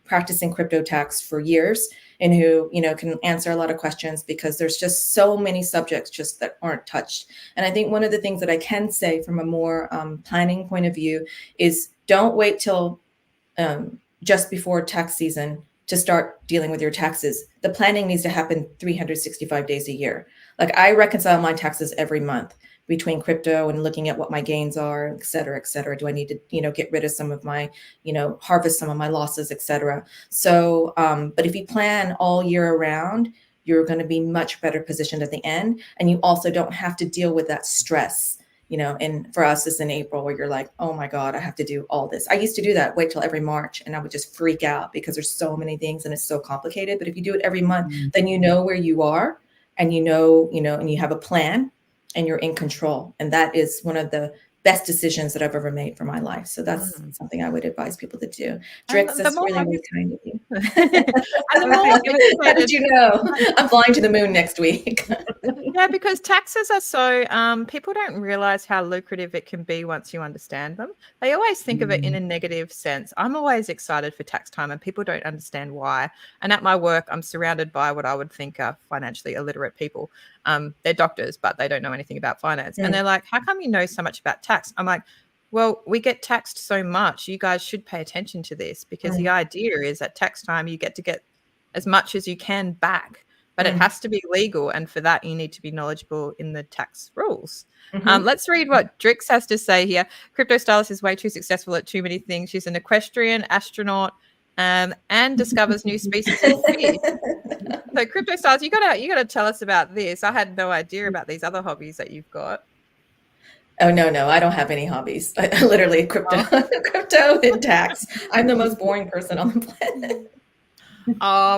Speaker 5: practicing crypto tax for years and who, can answer a lot of questions, because there's just so many subjects just that aren't touched. And I think one of the things that I can say from a more planning point of view is don't wait till just before tax season to start dealing with your taxes. The planning needs to happen 365 days a year. Like I reconcile my taxes every month between crypto and looking at what my gains are, et cetera, et cetera. Do I need to, get rid of some of my, harvest some of my losses, et cetera. So, but if you plan all year around, you're going to be much better positioned at the end. And you also don't have to deal with that stress, and for us, it's in April where you're like, oh my God, I have to do all this. I used to do that, wait till every March, and I would just freak out because there's so many things and it's so complicated. But if you do it every month, then you know where you are, and and you have a plan, and you're in control. And that is one of the best decisions that I've ever made for my life. So that's something I would advise people to do. Drix, that's really, really kind of you. How did you know? I'm flying to the moon next week.
Speaker 4: Yeah, because taxes are so, people don't realize how lucrative it can be once you understand them. They always think of it in a negative sense. I'm always excited for tax time and people don't understand why. And at my work, I'm surrounded by what I would think are financially illiterate people. They're doctors, but they don't know anything about finance. And they're like, how come you know so much about tax? I'm like, well, we get taxed so much. You guys should pay attention to this, because the idea is at tax time, you get as much as you can back, but it has to be legal. And for that, you need to be knowledgeable in the tax rules. Let's read what Drix has to say here. Crypto Stylist is way too successful at too many things. She's an equestrian, astronaut, and discovers new species of fish. So Crypto Stylist, you gotta tell us about this. I had no idea about these other hobbies that you've got.
Speaker 5: Oh, no, I don't have any hobbies. I literally crypto and tax. I'm the most boring person on the planet.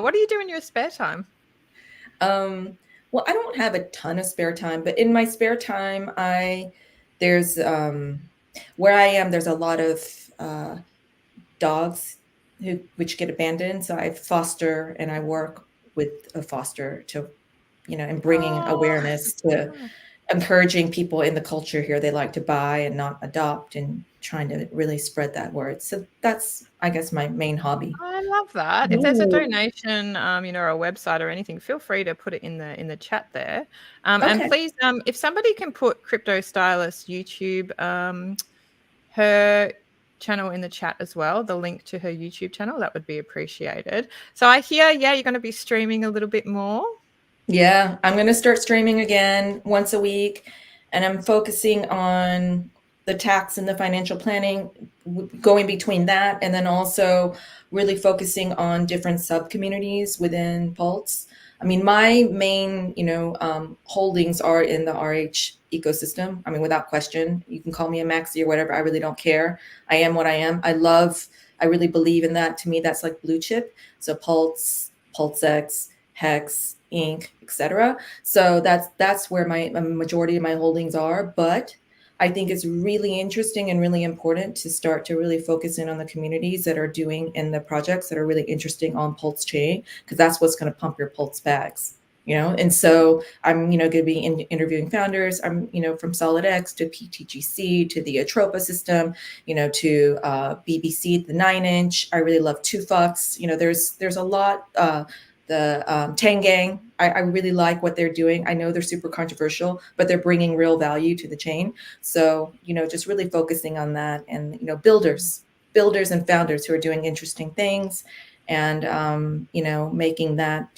Speaker 4: What do you do in your spare time?
Speaker 5: Well, I don't have a ton of spare time, but in my spare time, there's where I am, there's a lot of dogs which get abandoned. So I foster and I work with a foster to, and bringing awareness to encouraging people in the culture here. They like to buy and not adopt, and trying to really spread that word. So that's, I guess, my main hobby.
Speaker 4: I love that. If there's a donation, or a website or anything, feel free to put it in the chat there. And please, if somebody can put Crypto Stylist YouTube, her channel in the chat as well, the link to her YouTube channel, that would be appreciated. So I hear, you're going to be streaming a little bit more.
Speaker 5: Yeah, I'm going to start streaming again once a week, and I'm focusing on the tax and the financial planning, going between that, and then also really focusing on different sub-communities within Pulse. I mean, my main, holdings are in the RH ecosystem. I mean, without question, you can call me a maxi or whatever. I really don't care. I am what I am. I really believe in that. To me, that's like blue chip. So Pulse, PulseX, Hex, Inc., etc. So that's where my majority of my holdings are. But I think it's really interesting and really important to start to really focus in on the communities that are doing in the projects that are really interesting on Pulse Chain, because that's what's going to pump your Pulse bags. And so I'm, going to be interviewing founders. I'm, from SolidX to PTGC to the Atropa system, to BBC, the 9-inch. I really love Tufux. There's a lot. The Tang Gang, I really like what they're doing. I know they're super controversial, but they're bringing real value to the chain. So, just really focusing on that, and, builders and founders who are doing interesting things, and, making that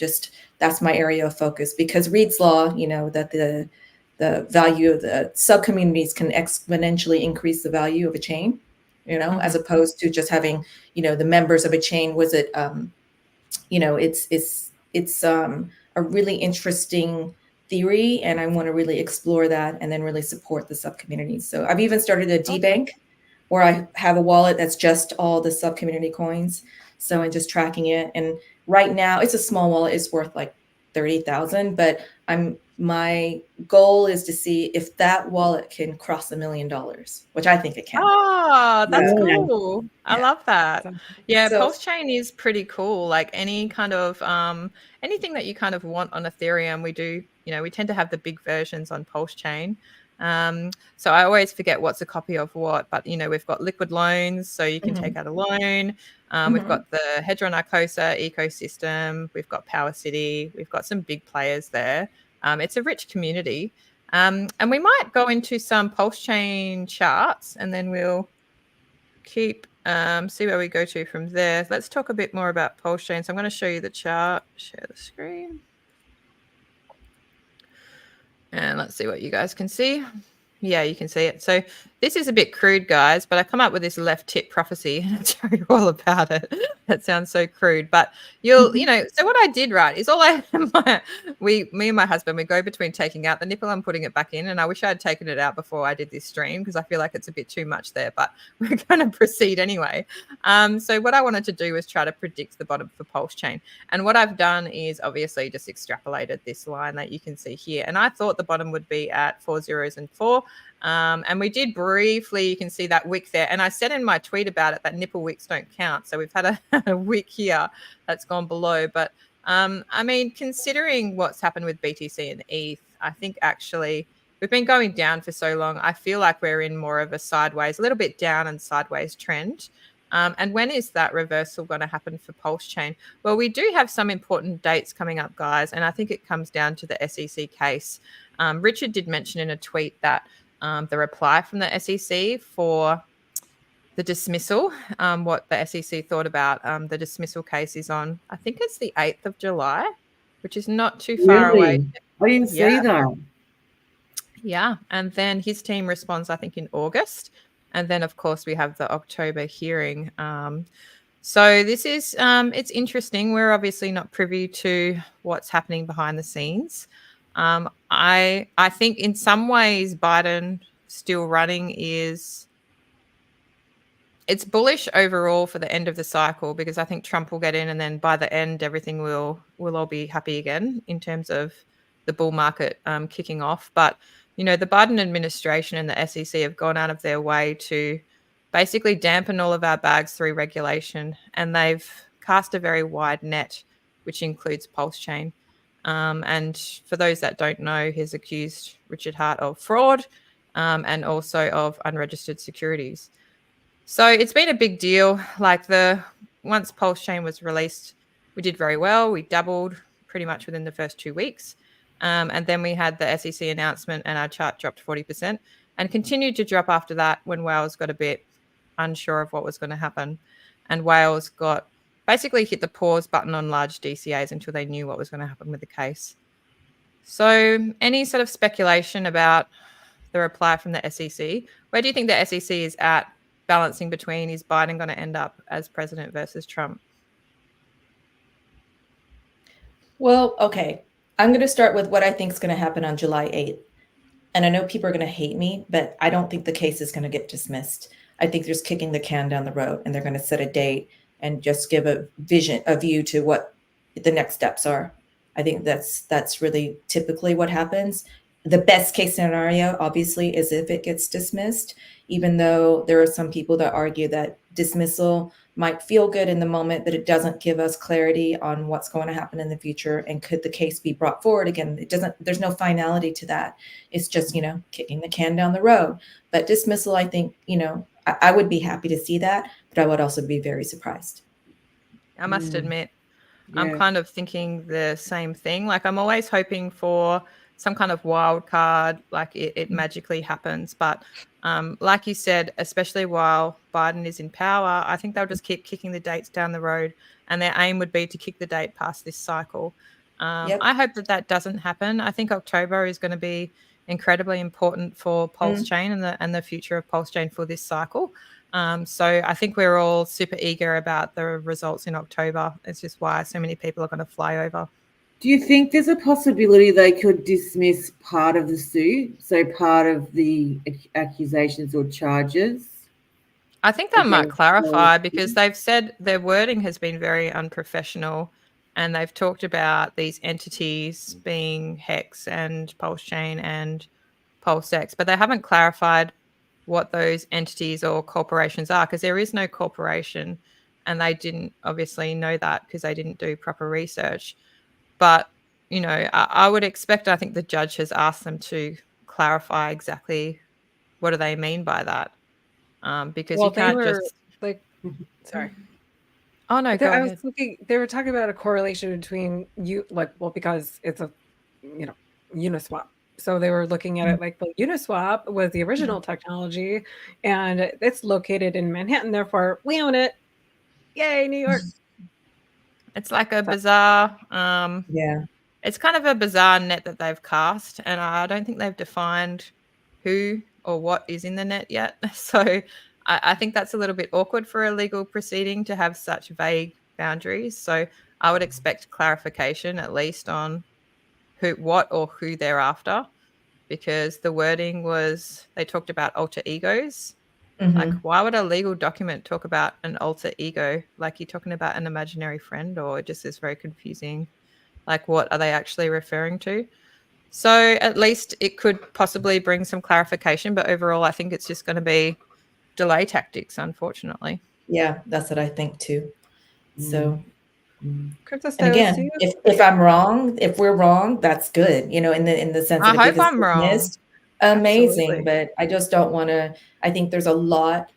Speaker 5: that's my area of focus, because Reed's Law, that the value of the sub-communities can exponentially increase the value of a chain, as opposed to just having, the members of a chain. It's a really interesting theory, and I want to really explore that and then really support the sub-communities. So I've even started a D-Bank where I have a wallet that's just all the sub-community coins. So I'm just tracking it. And right now it's a small wallet. It's worth like 30,000, but my goal is to see if that wallet can cross $1 million, which I think it can.
Speaker 4: Oh, that's cool. I love that. Yeah,
Speaker 5: So-
Speaker 4: Pulse Chain is pretty cool. Like any kind of anything that you kind of want on Ethereum, we do, we tend to have the big versions on Pulse Chain. So I always forget what's a copy of what, but we've got liquid loans, so you can take out a loan. We've got the Hedron Arcosa ecosystem. We've got Power City. We've got some big players there. It's a rich community. And we might go into some Pulse Chain charts, and then we'll keep see where we go to from there. Let's talk a bit more about Pulse Chain. So I'm going to show you the chart. Share the screen. And let's see what you guys can see. Yeah, you can see it. So this is a bit crude, guys, but I come up with this left tip prophecy and I'll tell you all about it. That sounds so crude, but so what I did, right, is me and my husband, we go between taking out the nipple and putting it back in. And I wish I had taken it out before I did this stream, because I feel like it's a bit too much there, but we're going to proceed anyway. So what I wanted to do was try to predict the bottom for Pulse Chain. And what I've done is obviously just extrapolated this line that you can see here. And I thought the bottom would be at 4 zeros and 4. And we did briefly, you can see that wick there. And I said in my tweet about it that nipple wicks don't count. So we've had a wick here that's gone below. But I mean, considering what's happened with BTC and ETH, I think actually we've been going down for so long. I feel like we're in more of a sideways, a little bit down and sideways trend. And when is that reversal going to happen for Pulse Chain? Well, we do have some important dates coming up, guys. And I think it comes down to the SEC case. Richard did mention in a tweet that the reply from the SEC for the dismissal, what the SEC thought about the dismissal case is on, I think it's the 8th of July, which is not too far away.
Speaker 7: I didn't see that.
Speaker 4: Yeah. And then his team responds, I think, in August. And then, of course, we have the October hearing. So this is, it's interesting. We're obviously not privy to what's happening behind the scenes. I think in some ways Biden still running it's bullish overall for the end of the cycle, because I think Trump will get in, and then by the end everything will all be happy again in terms of the bull market kicking off. But the Biden administration and the SEC have gone out of their way to basically dampen all of our bags through regulation, and they've cast a very wide net, which includes Pulse Chain. And for those that don't know, he's accused Richard Heart of fraud and also of unregistered securities. So it's been a big deal. Like once Pulse Chain was released, we did very well. We doubled pretty much within the first 2 weeks. And then we had the SEC announcement and our chart dropped 40% and continued to drop after that when Wales got a bit unsure of what was going to happen. And Wales basically hit the pause button on large DCAs until they knew what was going to happen with the case. So any sort of speculation about the reply from the SEC, where do you think the SEC is at balancing between, is Biden going to end up as president versus Trump?
Speaker 5: Well, okay. I'm going to start with what I think is going to happen on July 8th. And I know people are going to hate me, but I don't think the case is going to get dismissed. I think they're just kicking the can down the road, and they're going to set a date and just give a view to what the next steps are. I think that's really typically what happens. The best case scenario, obviously, is if it gets dismissed, even though there are some people that argue that dismissal might feel good in the moment, but it doesn't give us clarity on what's going to happen in the future. And could the case be brought forward again? There's no finality to that. It's just, kicking the can down the road. But dismissal, I think, I would be happy to see that, but I would also be very surprised.
Speaker 4: I must admit, I'm kind of thinking the same thing. Like, I'm always hoping for some kind of wild card, like it magically happens. But like you said, especially while Biden is in power, I think they'll just keep kicking the dates down the road, and their aim would be to kick the date past this cycle. I hope that doesn't happen. I think October is going to be incredibly important for Pulse Chain and the future of Pulse Chain for this cycle. So I think we're all super eager about the results in October. It's just why so many people are going to fly over.
Speaker 7: Do you think there's a possibility they could dismiss part of the suit, so part of the accusations or charges?
Speaker 4: I think that might clarify, because they've said their wording has been very unprofessional, and they've talked about these entities being Hex and Pulse Chain and PulseX, but they haven't clarified what those entities or corporations are, because there is no corporation, and they didn't obviously know that because they didn't do proper research. But, I would expect, I think the judge has asked them to clarify exactly what do they mean by that. Because you can't just
Speaker 6: sorry.
Speaker 4: Oh no, go ahead.
Speaker 6: They were talking about a correlation between because it's a, Uniswap. So they were looking at it like, well, Uniswap was the original technology, and it's located in Manhattan. Therefore, we own it. Yay, New York.
Speaker 4: It's like a bizarre, it's kind of a bizarre net that they've cast, and I don't think they've defined who or what is in the net yet. So I think that's a little bit awkward for a legal proceeding to have such vague boundaries. So I would expect clarification at least on what or who they're after, because the wording was, they talked about alter egos. Like, why would a legal document talk about an alter ego? Like, you're talking about an imaginary friend, or it just is very confusing. Like, what are they actually referring to? So at least it could possibly bring some clarification, but overall I think it's just going to be delay tactics, unfortunately.
Speaker 5: Yeah, that's what I think too. So, and
Speaker 6: CryptoStylist,
Speaker 5: again, if I'm wrong, if we're wrong, that's good. In the sense that
Speaker 4: I hope I'm wrong.
Speaker 5: Amazing,
Speaker 4: Absolutely.
Speaker 5: but I just don't want to. I think there's a lot.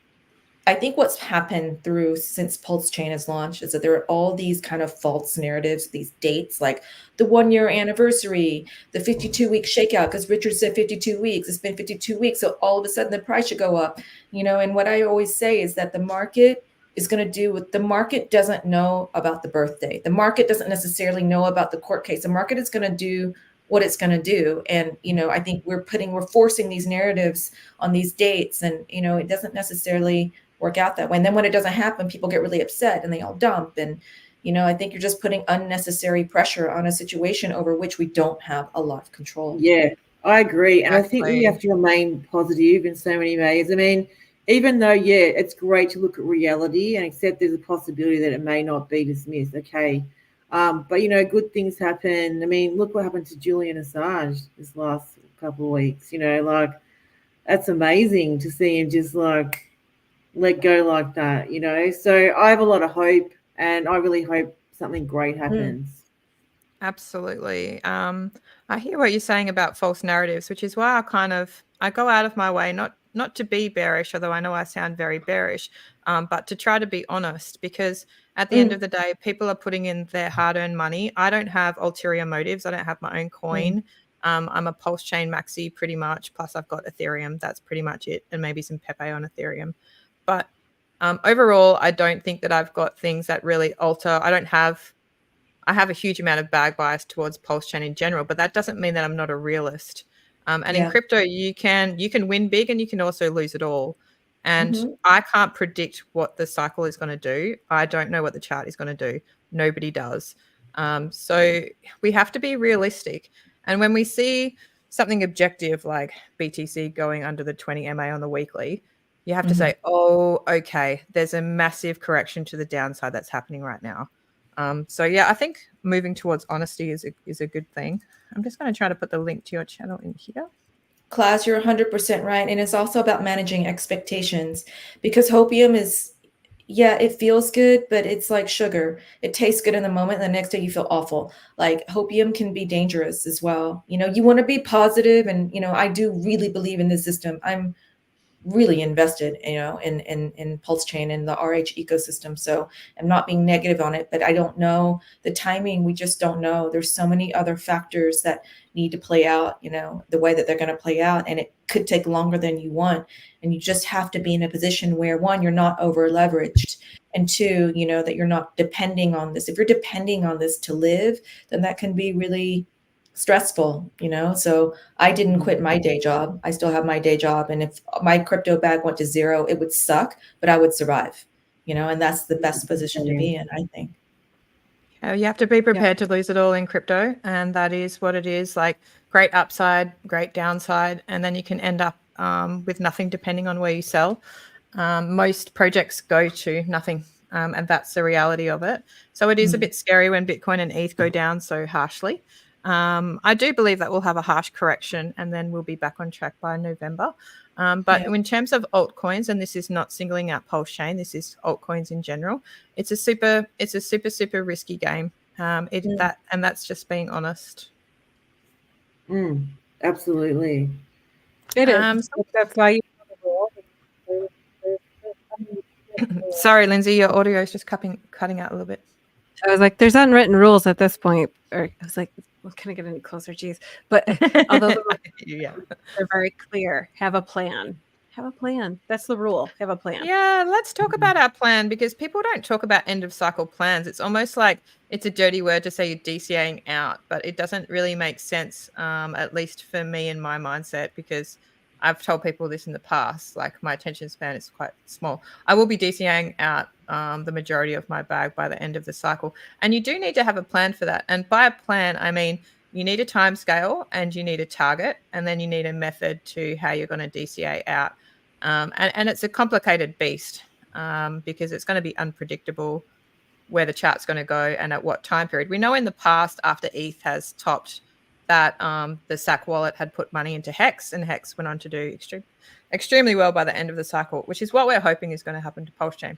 Speaker 5: I think what's happened since Pulse Chain has launched is that there are all these kind of false narratives, these dates, like the 1-year anniversary, the 52-week shakeout, because Richard said 52 weeks. It's been 52 weeks, so all of a sudden the price should go up. And what I always say is that the market is going to do what the market doesn't know about the birthday. The market doesn't necessarily know about the court case. The market is going to do what it's going to do. And, I think we're forcing these narratives on these dates, and, it doesn't necessarily work out that way. And then when it doesn't happen, people get really upset and they all dump. And, I think you're just putting unnecessary pressure on a situation over which we don't have a lot of control.
Speaker 7: Yeah, I agree. And I think we have to remain positive in so many ways. I mean, even though, it's great to look at reality and accept there's a possibility that it may not be dismissed. Okay. But, good things happen. I mean, look what happened to Julian Assange this last couple of weeks. That's amazing to see him just let go like that, So I have a lot of hope, and I really hope something great happens.
Speaker 4: Absolutely. I hear what you're saying about false narratives, which is why I go out of my way, not to be bearish, although I know I sound very bearish, but to try to be honest, because at the end of the day, people are putting in their hard-earned money. I don't have ulterior motives. I don't have my own coin. I'm a Pulse Chain maxi pretty much, plus I've got Ethereum. That's pretty much it, and maybe some Pepe on Ethereum. But overall, I don't think that I've got things that really alter. I have a huge amount of bag bias towards Pulse Chain in general, but that doesn't mean that I'm not a realist. In crypto, you can win big and you can also lose it all. And I can't predict what the cycle is going to do. I don't know what the chart is going to do. Nobody does. So we have to be realistic. And when we see something objective like BTC going under the 20 MA on the weekly, you have to say, oh, okay, there's a massive correction to the downside that's happening right now. So yeah, I think moving towards honesty is a good thing. I'm just going to try to put the link to your channel in here.
Speaker 5: Class, you're 100% right. And it's also about managing expectations, because hopium is, yeah, it feels good, but it's like sugar. It tastes good in the moment, and the next day you feel awful. Like hopium can be dangerous as well. You know, you want to be positive, and you know, I do really believe in this system. I'm really invested, you know, in Pulse Chain and the RH ecosystem. So I'm not being negative on it, but I don't know the timing. We just don't know. There's so many other factors that need to play out, you know, the way that they're going to play out, and it could take longer than you want. And you just have to be in a position where, one, you're not over leveraged, and two, you know, that you're not depending on this. If you're depending on this to live, then that can be really stressful, you know. So I didn't quit my day job. I still have my day job, and if my crypto bag went to zero, it would suck, but I would survive, you know. And that's the best position to be in, I think.
Speaker 4: You have to be prepared to lose it all in crypto, and that is what it is. Like, great upside, great downside, and then you can end up with nothing depending on where you sell. Most projects go to nothing, and that's the reality of it. So it is a bit scary when Bitcoin and ETH go down so harshly. I do believe that we'll have a harsh correction, and then we'll be back on track by November. But in terms of altcoins, and this is not singling out Pulse Chain, this is altcoins in general. It's a super risky game. That's just being honest.
Speaker 7: Absolutely.
Speaker 6: It is. That's why you
Speaker 4: Sorry, Lindsay, your audio is just cutting out a little bit.
Speaker 6: I was like, there's unwritten rules at this point. Or I was like, well, can I get any closer? Jeez. But although they're very clear, have a plan. Have a plan. That's the rule. Have a plan.
Speaker 4: Yeah, let's talk about our plan, because people don't talk about end of cycle plans. It's almost like it's a dirty word to say you're DCAing out, but it doesn't really make sense, at least for me and my mindset, because I've told people this in the past, like my attention span is quite small. I will be DCAing out the majority of my bag by the end of the cycle. And you do need to have a plan for that. And by a plan, I mean, you need a time scale and you need a target, and then you need a method to how you're going to DCA out. And it's a complicated beast, because it's going to be unpredictable where the chart's going to go and at what time period. We know in the past, after ETH has topped, that the SAC wallet had put money into Hex, and Hex went on to do extremely well by the end of the cycle, which is what we're hoping is going to happen to Pulse Chain.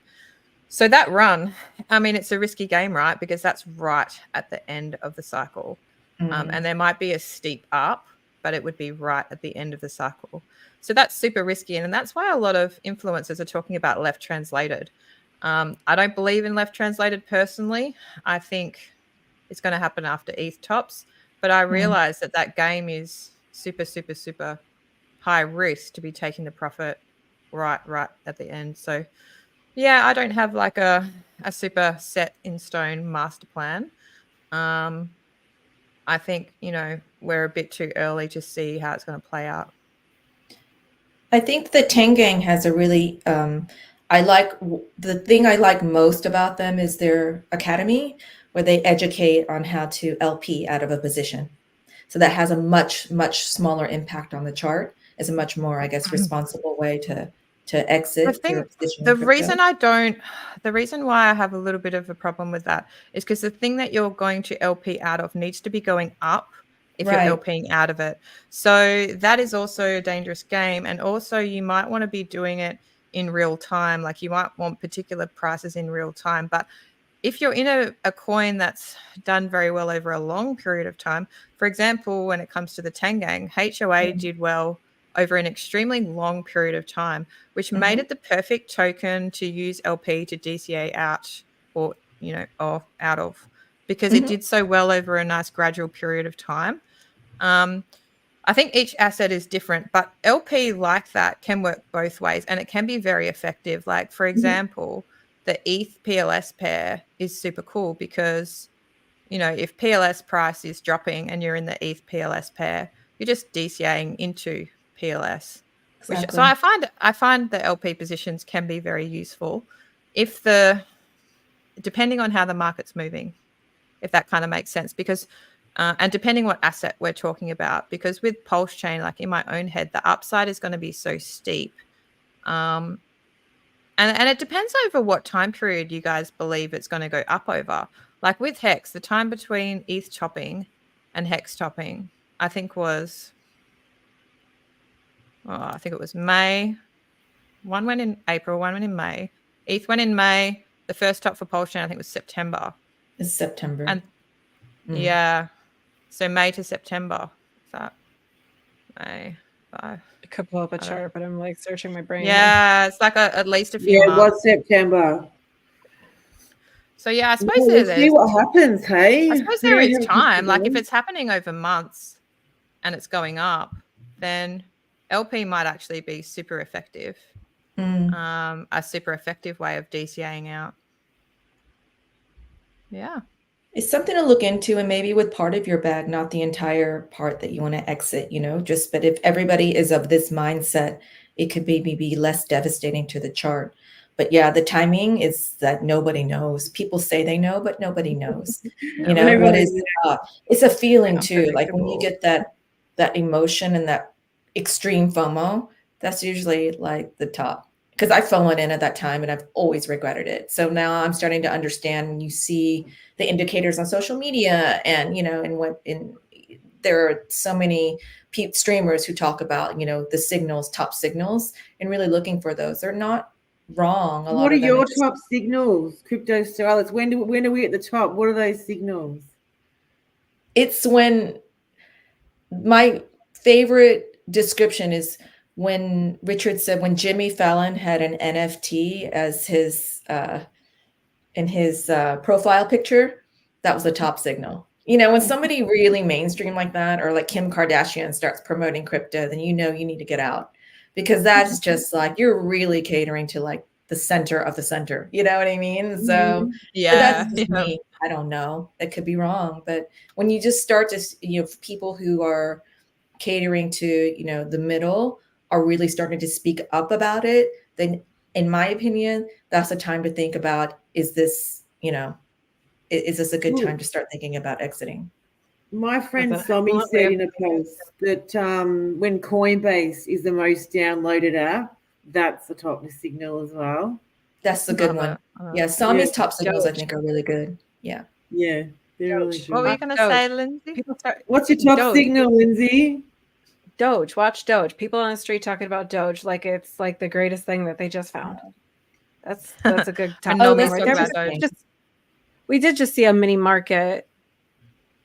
Speaker 4: So that run, I mean, it's a risky game, right? Because that's right at the end of the cycle. And there might be a steep up, but it would be right at the end of the cycle. So that's super risky. And that's why a lot of influencers are talking about left translated. I don't believe in left translated personally. I think it's going to happen after ETH tops. But I realize that game is super, super, super high risk to be taking the profit right at the end. So, yeah, I don't have like a super set in stone master plan. I think, you know, we're a bit too early to see how it's going to play out.
Speaker 5: I think the Tengang has a really, the thing I like most about them is their academy, where they educate on how to LP out of a position. So that has a much, much smaller impact on the chart. It's a much more, I guess, responsible way to exit your position.
Speaker 4: The reason why I have a little bit of a problem with that is because the thing that you're going to LP out of needs to be going up if you're LPing out of it. So that is also a dangerous game. And also you might want to be doing it in real time. Like you might want particular prices in real time. But if you're in a coin that's done very well over a long period of time, for example, when it comes to the Tengang, HOA did well over an extremely long period of time, which made it the perfect token to use LP to DCA out or, you know, or out of, because it did so well over a nice gradual period of time. I think each asset is different, but LP like that can work both ways and it can be very effective. Like, for example, the ETH PLS pair is super cool because, you know, if PLS price is dropping and you're in the ETH PLS pair, you're just DCAing into PLS.
Speaker 5: Exactly.
Speaker 4: So I find the LP positions can be very useful depending on how the market's moving, if that kind of makes sense, because and depending what asset we're talking about, because with Pulse Chain, like in my own head, the upside is going to be so steep. And it depends over what time period you guys believe it's going to go up over. Like with Hex, the time between ETH topping and Hex topping, I think was, I think it was May. One went in April, one went in May. ETH went in May. The first top for Pulsion, I think, was September.
Speaker 5: It's September.
Speaker 4: And yeah, so May to September. Is that May 5?
Speaker 6: I could pull up a chart, but I'm like searching my brain.
Speaker 4: Yeah, it's like at least a few
Speaker 7: Yeah, it
Speaker 4: months.
Speaker 7: was September.
Speaker 4: So yeah, I suppose
Speaker 7: We'll see what happens, hey?
Speaker 4: I suppose there is time. Like if it's happening over months and it's going up, then LP might actually be super effective. A super effective way of DCAing out. Yeah.
Speaker 5: It's something to look into, and maybe with part of your bag, not the entire part that you want to exit, but if everybody is of this mindset, it could be less devastating to the chart. But yeah, the timing is that nobody knows. People say they know, but nobody knows. What is it's a feeling too. Like when you get that emotion and that extreme FOMO, that's usually like the top. Because I've fallen in at that time and I've always regretted it. So now I'm starting to understand when you see the indicators on social media and, there are so many streamers who talk about, the signals, top signals, and really looking for those. They're not wrong.
Speaker 7: What are your top signals, Crypto Stylist? When are we at the top? What are those signals?
Speaker 5: It's when my favorite description is when Richard said when Jimmy Fallon had an NFT as his in his profile picture, that was the top signal. When somebody really mainstream like that, or like Kim Kardashian starts promoting crypto, then you need to get out, because that's just like you're really catering to like the center of the center. You know what I mean? So
Speaker 4: yeah,
Speaker 5: that's just me. I don't know. It could be wrong, but when you just start to people who are catering to the middle are really starting to speak up about it, then in my opinion, that's a time to think about, is this a good time to start thinking about exiting?
Speaker 7: My friend Somi said in a post that when Coinbase is the most downloaded app, that's the top signal as well.
Speaker 5: That's the good one. Yeah, Somi's top signals I think are really good. Yeah.
Speaker 7: Yeah, they're really good.
Speaker 4: What were you going to say, Lindsay?
Speaker 7: What's your top signal, Lindsay?
Speaker 6: Doge. Watch Doge. People on the street talking about Doge like it's like the greatest thing that they just found. That's a good time. We did just see a mini market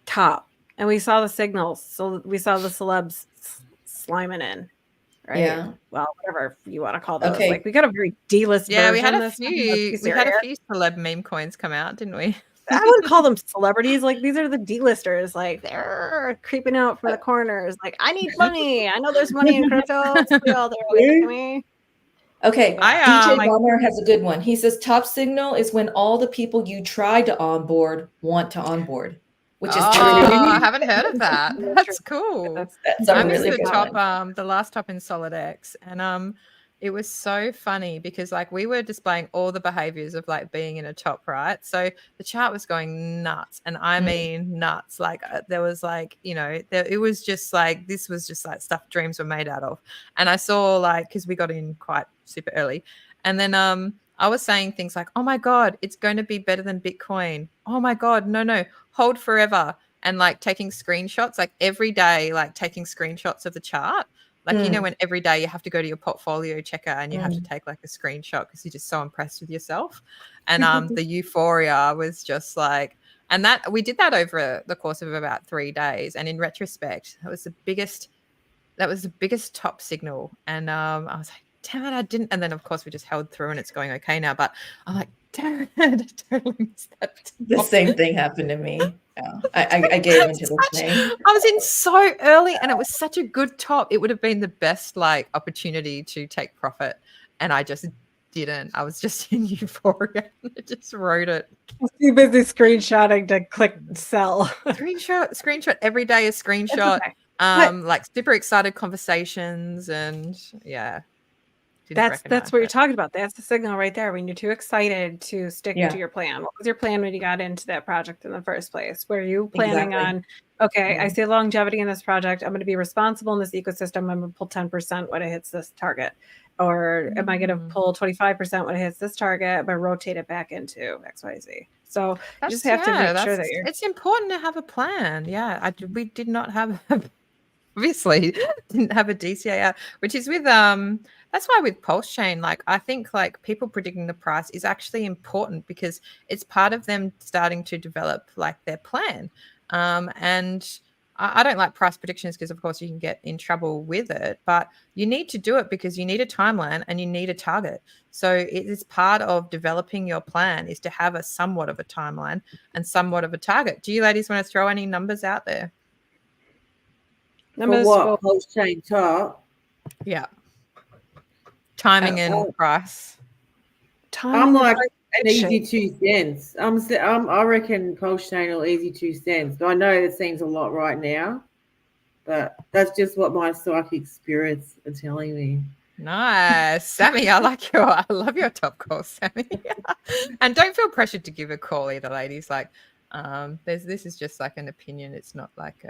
Speaker 6: top, and we saw the signals. So we saw the celebs sliming in, right?
Speaker 5: Yeah.
Speaker 6: Well, whatever you want to call those.
Speaker 5: Okay.
Speaker 6: Like we got a very D-list.
Speaker 4: Yeah, we had
Speaker 6: version
Speaker 4: a few. We had a few celeb meme coins come out, didn't we?
Speaker 6: I wouldn't call them celebrities. Like these are the D-listers. Like they're creeping out from the corners. Like I need money. I know there's money in crypto. All there. Look at me.
Speaker 5: Okay, DJ Bomber has a good one. He says top signal is when all the people you try to onboard want to onboard, which is true.
Speaker 4: I haven't heard of that. That's cool.
Speaker 5: That's
Speaker 4: I
Speaker 5: really
Speaker 4: missed the
Speaker 5: good
Speaker 4: top,
Speaker 5: one.
Speaker 4: the last top in SolidX, and it was so funny because like we were displaying all the behaviors of like being in a top, right? So the chart was going nuts, and I mean nuts. Like there was like it was just like this was just like stuff dreams were made out of. And I saw like because we got in quite super early, and then I was saying things like, oh my god, it's going to be better than Bitcoin. Oh my god, no, hold forever, and like taking screenshots like every day, like taking screenshots of the chart. Like, when every day you have to go to your portfolio checker and you have to take like a screenshot because you're just so impressed with yourself. And the euphoria was just like, and that we did that over the course of about 3 days. And in retrospect, that was the biggest top signal. And I was like, damn it, I didn't. And then of course we just held through and it's going okay now. But I'm like, damn it, I totally missed that.
Speaker 5: The same thing happened to me. Yeah. I gave into this thing.
Speaker 4: I was in so early and it was such a good top. It would have been the best like opportunity to take profit. And I just didn't. I was just in euphoria. I just wrote it.
Speaker 6: Too busy screenshotting to click sell.
Speaker 4: Screenshot every day, a screenshot. Like super excited conversations and yeah.
Speaker 6: That's what you're talking about. That's the signal right there. When you're too excited to stick to your plan. What was your plan when you got into that project in the first place? Were you planning on, okay, I see longevity in this project. I'm going to be responsible in this ecosystem. I'm going to pull 10% when it hits this target. Or am I going to pull 25% when it hits this target, but rotate it back into XYZ? So you just have to make sure that
Speaker 4: it's important to have a plan. Yeah, we did not have obviously didn't have a DCA out, which is with that's why with Pulse Chain, like I think like people predicting the price is actually important because it's part of them starting to develop like their plan. And I don't like price predictions because of course you can get in trouble with it, but you need to do it because you need a timeline and you need a target. So it is part of developing your plan is to have a somewhat of a timeline and somewhat of a target. Do you ladies want to throw any numbers out there?
Speaker 7: Numbers for what? Pulse Chain top?
Speaker 4: Yeah. Timing and price.
Speaker 7: I'm like an easy 2 cents. I reckon Pulse Chain will easy 2 cents. I know it seems a lot right now, but that's just what my psychic spirits are telling me.
Speaker 4: Nice, Sammy. I love your top call, Sammy. And don't feel pressured to give a call either, ladies. Like, this is just like an opinion. It's not like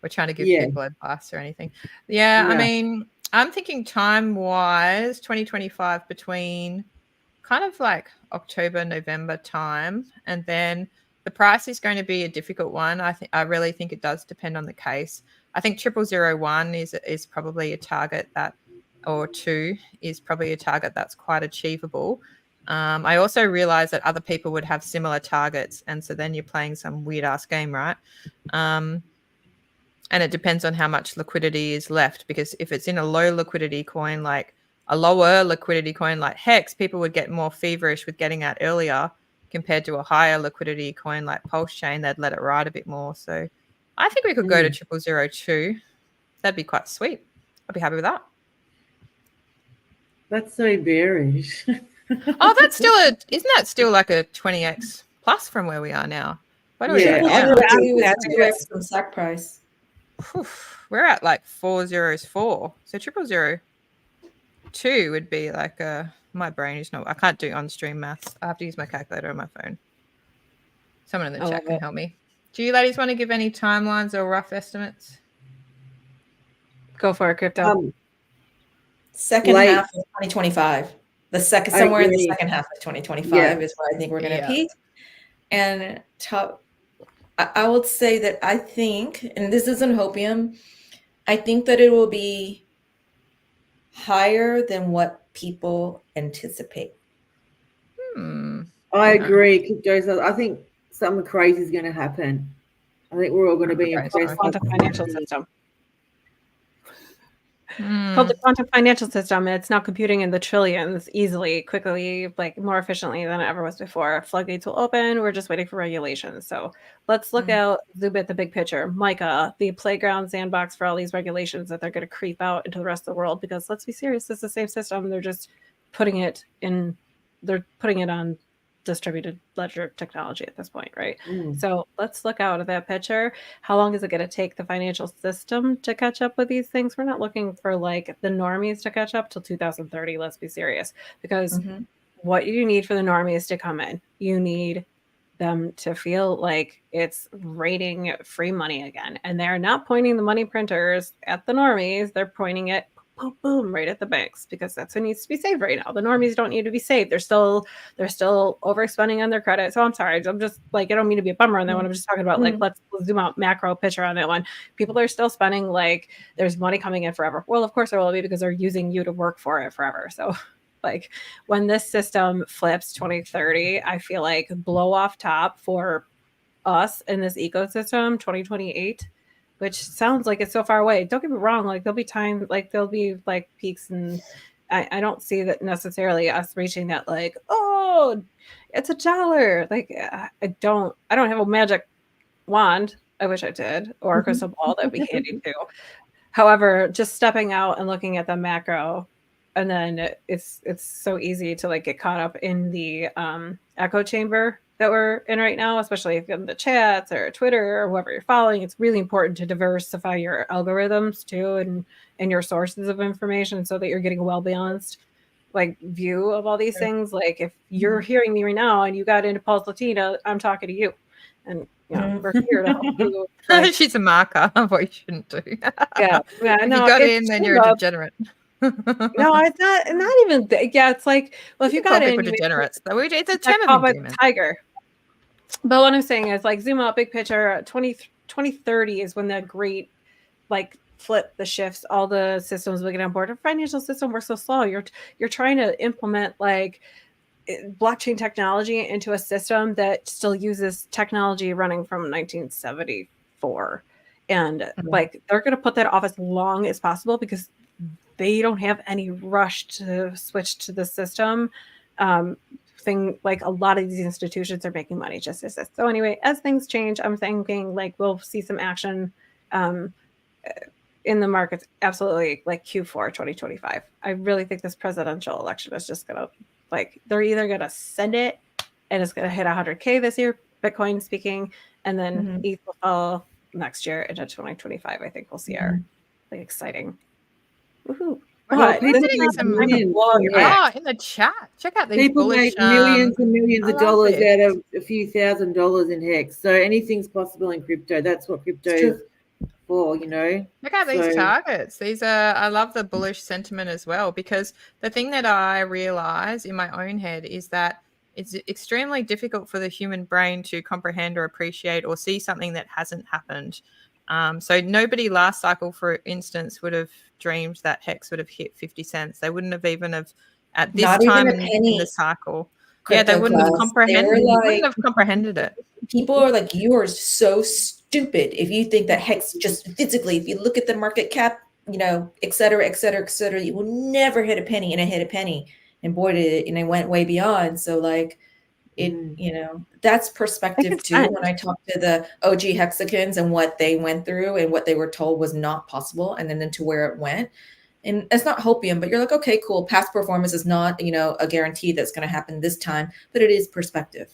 Speaker 4: we're trying to give people advice or anything. Yeah, I mean, I'm thinking time-wise, 2025 between kind of like October, November time, and then the price is going to be a difficult one. I really think it does depend on the case. I think 0001 is probably a target or 2 is probably a target that's quite achievable. I also realize that other people would have similar targets, and so then you're playing some weird-ass game, right? And it depends on how much liquidity is left, because if it's in a low liquidity coin, like a lower liquidity coin like Hex, people would get more feverish with getting out earlier compared to a higher liquidity coin like Pulse Chain. They'd let it ride a bit more. So I think we could go to 0002. That'd be quite sweet. I'd be happy with that.
Speaker 7: That's so bearish.
Speaker 4: Oh, that's still isn't that still like a 20x plus from where we are now?
Speaker 5: What do I'm happy with 2x from stock price.
Speaker 4: We're at like 404. So 0002 would be like my brain is not. I can't do on-stream maths. I have to use my calculator on my phone. Someone in the chat can help me. Do you ladies want to give any timelines or rough estimates?
Speaker 6: Go for it, Crypto.
Speaker 5: Second half of 2025. Somewhere in the second half of 2025 is where I think we're going to peak. And I would say that I think, and this isn't hopium, I think that it will be higher than what people anticipate.
Speaker 7: I agree. I think something crazy is going to happen. I think we're all going to be impressed
Speaker 6: with the financial system. Called the quantum financial system. It's now computing in the trillions easily, quickly, like more efficiently than it ever was before. Floodgates will open. We're just waiting for regulations. So let's look out, zoom at the big picture. Micah, the playground sandbox for all these regulations that they're going to creep out into the rest of the world. Because let's be serious, it's the same system. They're just putting it on distributed ledger technology at this point, right? So let's look out at that picture. How long is it going to take the financial system to catch up with these things? We're not looking for like the normies to catch up till 2030. Let's be serious, because what you need for the normies to come in, you need them to feel like it's raining free money again. And they're not pointing the money printers at the normies. They're pointing it boom, boom, right at the banks, because that's what needs to be saved right now. The normies don't need to be saved. They're still overspending on their credit. So I'm sorry. I'm just like, I don't mean to be a bummer on that one. I'm just talking about like, let's zoom out macro picture on that one. People are still spending like there's money coming in forever. Well, of course there will be, because they're using you to work for it forever. So like when this system flips 2030, I feel like blow off top for us in this ecosystem 2028, which sounds like it's so far away. Don't get me wrong. Like there'll be like peaks, and I don't see that necessarily us reaching that like, oh, it's $1. Like I don't have a magic wand. I wish I did, or a crystal ball that would be handy too. However, just stepping out and looking at the macro, and then it's so easy to like get caught up in the echo chamber that we're in right now, especially if you're in the chats or Twitter or whoever you're following. It's really important to diversify your algorithms too, and your sources of information, so that you're getting a well-balanced like view of all these things. Like if you're hearing me right now and you got into Pulse Latina, I'm talking to you, and you know, we're here to help you. Like,
Speaker 4: she's a marker of what you shouldn't do.
Speaker 6: yeah.
Speaker 4: If you got in, then you're a degenerate.
Speaker 6: No, it's not even. Yeah, it's like, well, if you got
Speaker 4: people
Speaker 6: in,
Speaker 4: degenerates. It's a
Speaker 6: that
Speaker 4: term
Speaker 6: call
Speaker 4: of
Speaker 6: by the
Speaker 4: endearment.
Speaker 6: tiger. But what I'm saying is, like, zoom out, big picture. 2030 is when the great, like, flip the shifts. All the systems will get on board. Our financial system works so slow. You're trying to implement like blockchain technology into a system that still uses technology running from 1974, and like they're going to put that off as long as possible because they don't have any rush to switch to the system. Thing like a lot of these institutions are making money just as this. So anyway, as things change, I'm thinking like we'll see some action in the markets. Absolutely, like Q4 2025. I really think this presidential election is just gonna, like, they're either gonna send it and it's gonna hit 100K this year, Bitcoin speaking, and then ETH will fall next year into 2025. I think we'll see our like exciting. Woohoo!
Speaker 7: Well,
Speaker 6: But
Speaker 7: people
Speaker 6: this is
Speaker 7: make
Speaker 6: not the time to
Speaker 7: millions.
Speaker 6: blow your
Speaker 7: Yeah.
Speaker 6: back.
Speaker 4: In the chat, check out these
Speaker 7: People
Speaker 4: bullish.
Speaker 7: make millions and millions
Speaker 4: I
Speaker 7: of
Speaker 4: love
Speaker 7: dollars
Speaker 4: this.
Speaker 7: out of a few $1,000s in Hex. So anything's possible in crypto. That's what crypto is for, you know.
Speaker 4: Check out these targets. These are, I love the bullish sentiment as well, because the thing that I realize in my own head is that it's extremely difficult for the human brain to comprehend or appreciate or see something that hasn't happened. So nobody last cycle, for instance, would have dreamed that Hex would have hit 50 cents. They wouldn't have even have at this
Speaker 5: Not
Speaker 4: time
Speaker 5: even a penny.
Speaker 4: in the cycle. Yeah, they wouldn't have comprehended. Wouldn't have comprehended it.
Speaker 5: People are like, you are so stupid if you think that Hex just physically, if you look at the market cap, you know, et cetera, et cetera, et cetera, you will never hit a penny. And I hit a penny, and boy, did it, and I went way beyond. So like it, you know, that's perspective too. When I talk to the OG Hexicans and what they went through and what they were told was not possible, and then to where it went. And it's not hopium, but you're like, okay, cool. Past performance is not, you know, a guarantee that's going to happen this time, but it is perspective.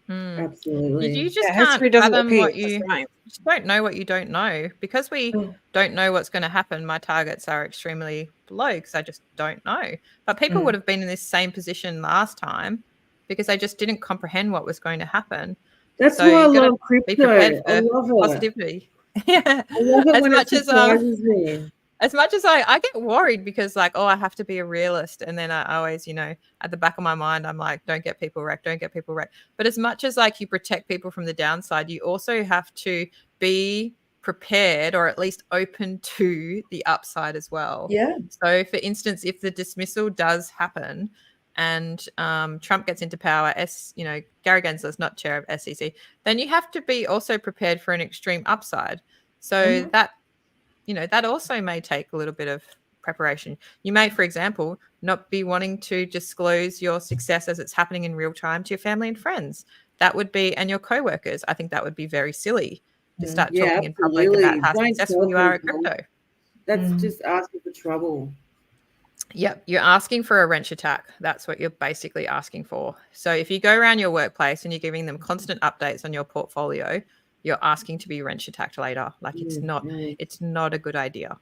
Speaker 7: Absolutely.
Speaker 4: You just can't fathom what you just don't know what you don't know. Because we don't know what's going to happen, my targets are extremely low because I just don't know. But people would have been in this same position last time because they just didn't comprehend what was going to happen.
Speaker 7: That's
Speaker 4: so
Speaker 7: why I love
Speaker 4: be
Speaker 7: crypto.
Speaker 4: prepared for
Speaker 7: I love it.
Speaker 4: positivity. Yeah.
Speaker 7: I love it when it surprises me.
Speaker 4: As much as I get worried because like, oh, I have to be a realist. And then I always, you know, at the back of my mind, I'm like, don't get people wrecked, don't get people wrecked. But as much as like you protect people from the downside, you also have to be prepared or at least open to the upside as well.
Speaker 5: Yeah.
Speaker 4: So for instance, if the dismissal does happen and Trump gets into power, you know, Gary Gensler's not chair of SEC, then you have to be also prepared for an extreme upside. So that, you know, that also may take a little bit of preparation. You may, for example, not be wanting to disclose your success as it's happening in real time to your family and friends. That would be, and your coworkers. I think that would be very silly to start talking in public about how successful you are at crypto.
Speaker 7: That's just asking for trouble.
Speaker 4: Yep, you're asking for a wrench attack. That's what you're basically asking for. So if you go around your workplace and you're giving them constant updates on your portfolio, you're asking to be wrench attacked later. Like it's not a good idea.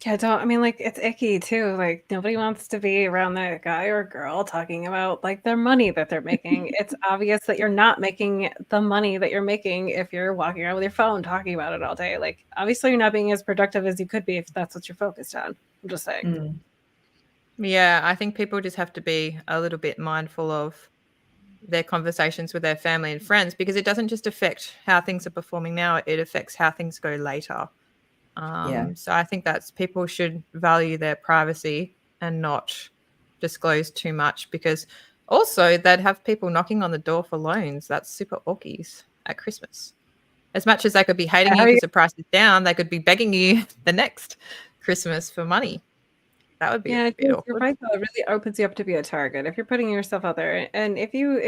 Speaker 6: Yeah, I mean, like, it's icky too. Like, nobody wants to be around that guy or girl talking about like their money that they're making. It's obvious that you're not making the money that you're making if you're walking around with your phone talking about it all day. Like, obviously you're not being as productive as you could be if that's what you're focused on. I'm just saying.
Speaker 4: Yeah, I think people just have to be a little bit mindful of their conversations with their family and friends, because it doesn't just affect how things are performing now, it affects how things go later. So I think that's, people should value their privacy and not disclose too much, because also they'd have people knocking on the door for loans. That's super orkies at Christmas. As much as they could be hating you because the price is down, they could be begging you the next Christmas for money. That would be a bit awkward.
Speaker 6: You're right, though. It really opens you up to be a target if you're putting yourself out there. And if you're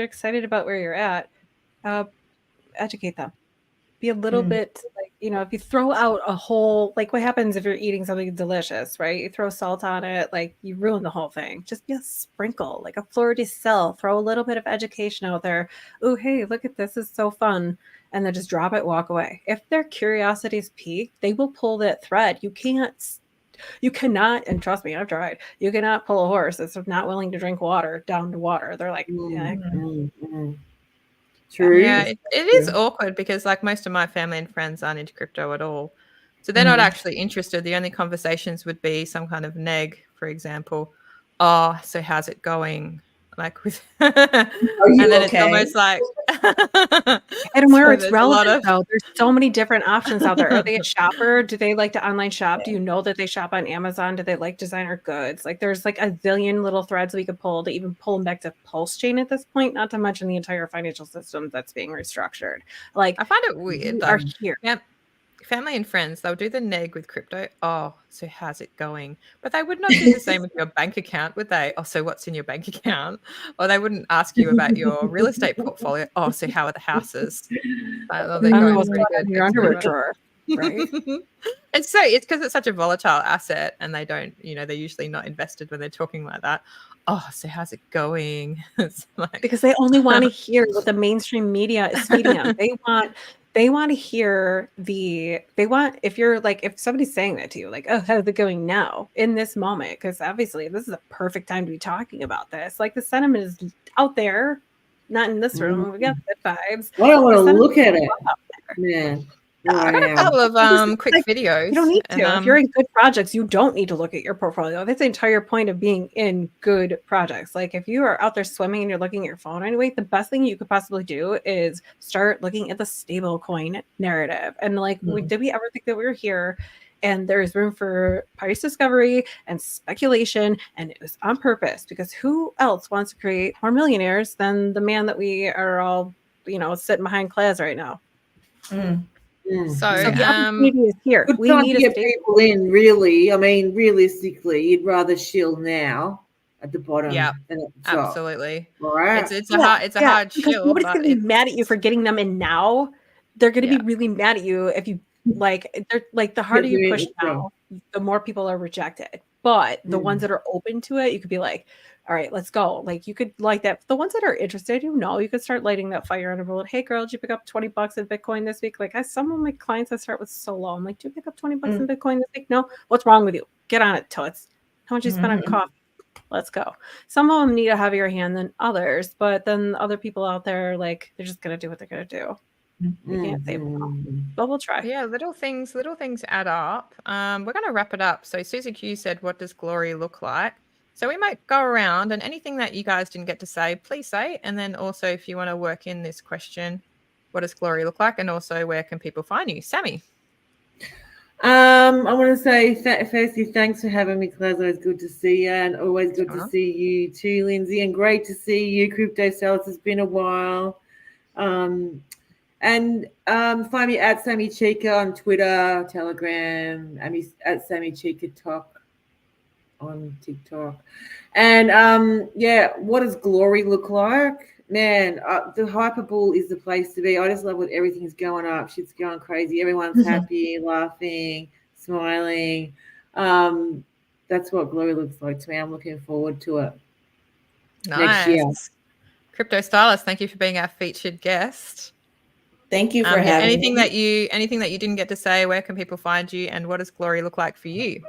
Speaker 6: excited about where you're at, educate them. Be a little bit like, you know, if you throw out a whole, like what happens if you're eating something delicious, right? You throw salt on it, like you ruin the whole thing. Just be a sprinkle, like a fleur de sel. Throw a little bit of education out there. Oh, hey, look at this. It's so fun. And then just drop it, walk away. If their curiosity's piqued, they will pull that thread. You cannot, and trust me, I've tried, you cannot pull a horse that's not willing to drink water down to water. They're like,
Speaker 7: True.
Speaker 4: Yeah, it is awkward because like most of my family and friends aren't into crypto at all. So they're not actually interested. The only conversations would be some kind of neg, for example. Oh, so how's it going? Like with, and then it's almost like,
Speaker 6: and where
Speaker 4: so
Speaker 6: it's
Speaker 4: there's
Speaker 6: relevant though, there's so many different options out there. Are they a shopper? Do they like to online shop? Do you know that they shop on Amazon? Do they like designer goods? Like there's like a zillion little threads we could pull to even pull them back to Pulse Chain at this point, not to mention the entire financial system that's being restructured. Like
Speaker 4: I find it weird.
Speaker 6: we
Speaker 4: Though.
Speaker 6: are here.
Speaker 4: Yeah. Family and friends, they'll do the neg with crypto. Oh, so how's it going? But they would not do the same with your bank account, would they? Oh, so what's in your bank account? Or they wouldn't ask you about your real estate portfolio. Oh, so how are the houses? Oh, they're going pretty good.
Speaker 6: Your underwear drawer, right?
Speaker 4: It's because it's such a volatile asset, and they don't, they're usually not invested when they're talking like that. Oh, so how's it going? It's like,
Speaker 6: because they only want to hear what the mainstream media is feeding them. They want to hear if somebody's saying that to you, like, oh, how's it going now in this moment? Because obviously this is a perfect time to be talking about this. Like the sentiment is out there, not in this room. We got good vibes.
Speaker 7: I don't want to look at it. Man.
Speaker 4: I got a couple of quick videos.
Speaker 6: You don't need to. If you're in good projects, you don't need to look at your portfolio. That's the entire point of being in good projects. Like if you are out there swimming and you're looking at your phone anyway, the best thing you could possibly do is start looking at the stable coin narrative. And did we ever think that we were here? And there's room for price discovery and speculation, and it was on purpose because who else wants to create more millionaires than the man that we are all, sitting behind class right now?
Speaker 4: So
Speaker 6: the opportunity is here.
Speaker 7: We need to get people in, really. I mean, realistically, you'd rather shill now at the bottom than at the top.
Speaker 4: Absolutely.
Speaker 7: Right.
Speaker 4: It's a hard shill.
Speaker 6: Nobody's going to be mad at you for getting them in now. They're going to be really mad at you if you the harder you push now, the more people are rejected. But the ones that are open to it, you could be like, all right, let's go. Like you could like that. The ones that are interested, you could start lighting that fire under bullet. Hey girl, did you pick up $20 in Bitcoin this week? Like some of my clients that start with so low. I'm like, do you pick up $20 in Bitcoin this week? No. What's wrong with you? Get on it, toots. How much you spend on coffee? Let's go. Some of them need a heavier hand than others, but then other people out there, like they're just gonna do what they're gonna do. You can't save them all. But we'll try.
Speaker 4: Yeah, little things add up. We're gonna wrap it up. So Susie Q said, what does glory look like? So we might go around, and anything that you guys didn't get to say, please say. And then also, if you want to work in this question, what does glory look like? And also, where can people find you? Sammy.
Speaker 7: I want to say, firstly, thanks for having me, Claire. Always good to see you, and always good to see you too, Lindsay. And great to see you, Crypto Sales. It's been a while. And find me at Sammy Chica on Twitter, Telegram, at Sammy Chica Talk on TikTok. And what does glory look like? Man, the Hyperbull is the place to be. I just love when everything's going up. Shit's going crazy. Everyone's happy, laughing, smiling. That's what glory looks like to me. I'm looking forward to it.
Speaker 4: Nice.
Speaker 7: Next year.
Speaker 4: Crypto Stylist, thank you for being our featured guest.
Speaker 5: Thank you for having
Speaker 4: anything me. Anything that you didn't get to say, where can people find you, and what does glory look like for you?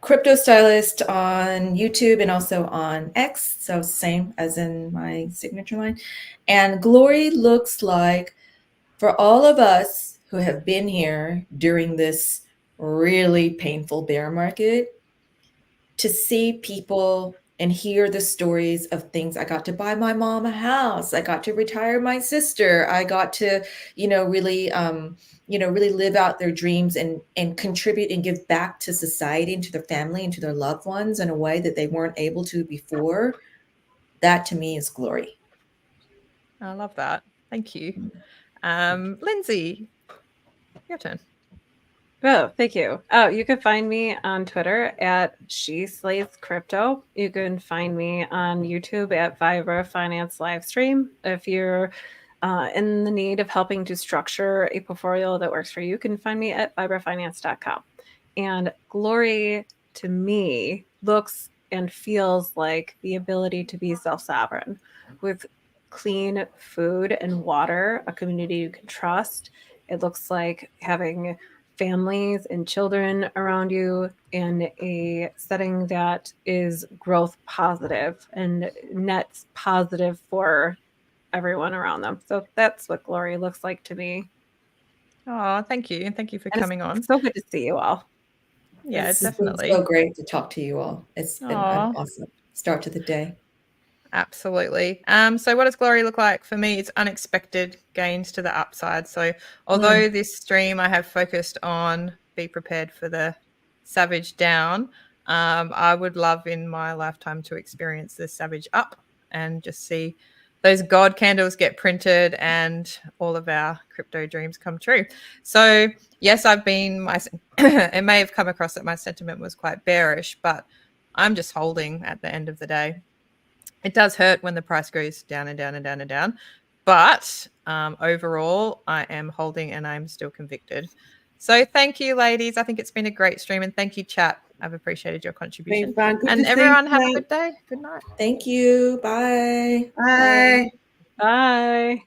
Speaker 5: Crypto Stylist on YouTube and also on X, so same as in my signature line. And glory looks like for all of us who have been here during this really painful bear market, to see people and hear the stories of things. I got to buy my mom a house. I got to retire my sister. I got to, really live out their dreams and contribute and give back to society and to their family and to their loved ones in a way that they weren't able to before. That to me is glory.
Speaker 4: I love that. Thank you. Lindsay, your turn.
Speaker 6: Oh, thank you. Oh, you can find me on Twitter at She Slays Crypto. You can find me on YouTube at Vibra Finance Livestream. If you're in the need of helping to structure a portfolio that works for you, you can find me at vibrafinance.com. And glory to me looks and feels like the ability to be self-sovereign with clean food and water, a community you can trust. It looks like having families and children around you in a setting that is growth positive and net positive for everyone around them. So that's what glory looks like to me.
Speaker 4: Oh, thank you. And thank you for
Speaker 6: And
Speaker 4: coming on.
Speaker 6: So good to see you all.
Speaker 4: Yeah,
Speaker 5: It's
Speaker 4: definitely.
Speaker 5: been so great to talk to you all. It's been an
Speaker 4: Aw.
Speaker 5: awesome start to the day.
Speaker 4: Absolutely. So what does glory look like for me? It's unexpected gains to the upside. So although this stream I have focused on be prepared for the savage down, I would love in my lifetime to experience the savage up and just see those God candles get printed and all of our crypto dreams come true. So yes, it may have come across that my sentiment was quite bearish, but I'm just holding at the end of the day. It does hurt when the price goes down and down and down and down. But overall, I am holding and I'm still convicted. So thank you, ladies. I think it's been a great stream. And thank you, chat. I've appreciated your contribution. And everyone have a good day. Good night.
Speaker 5: Thank you. Bye.
Speaker 7: Bye.
Speaker 6: Bye.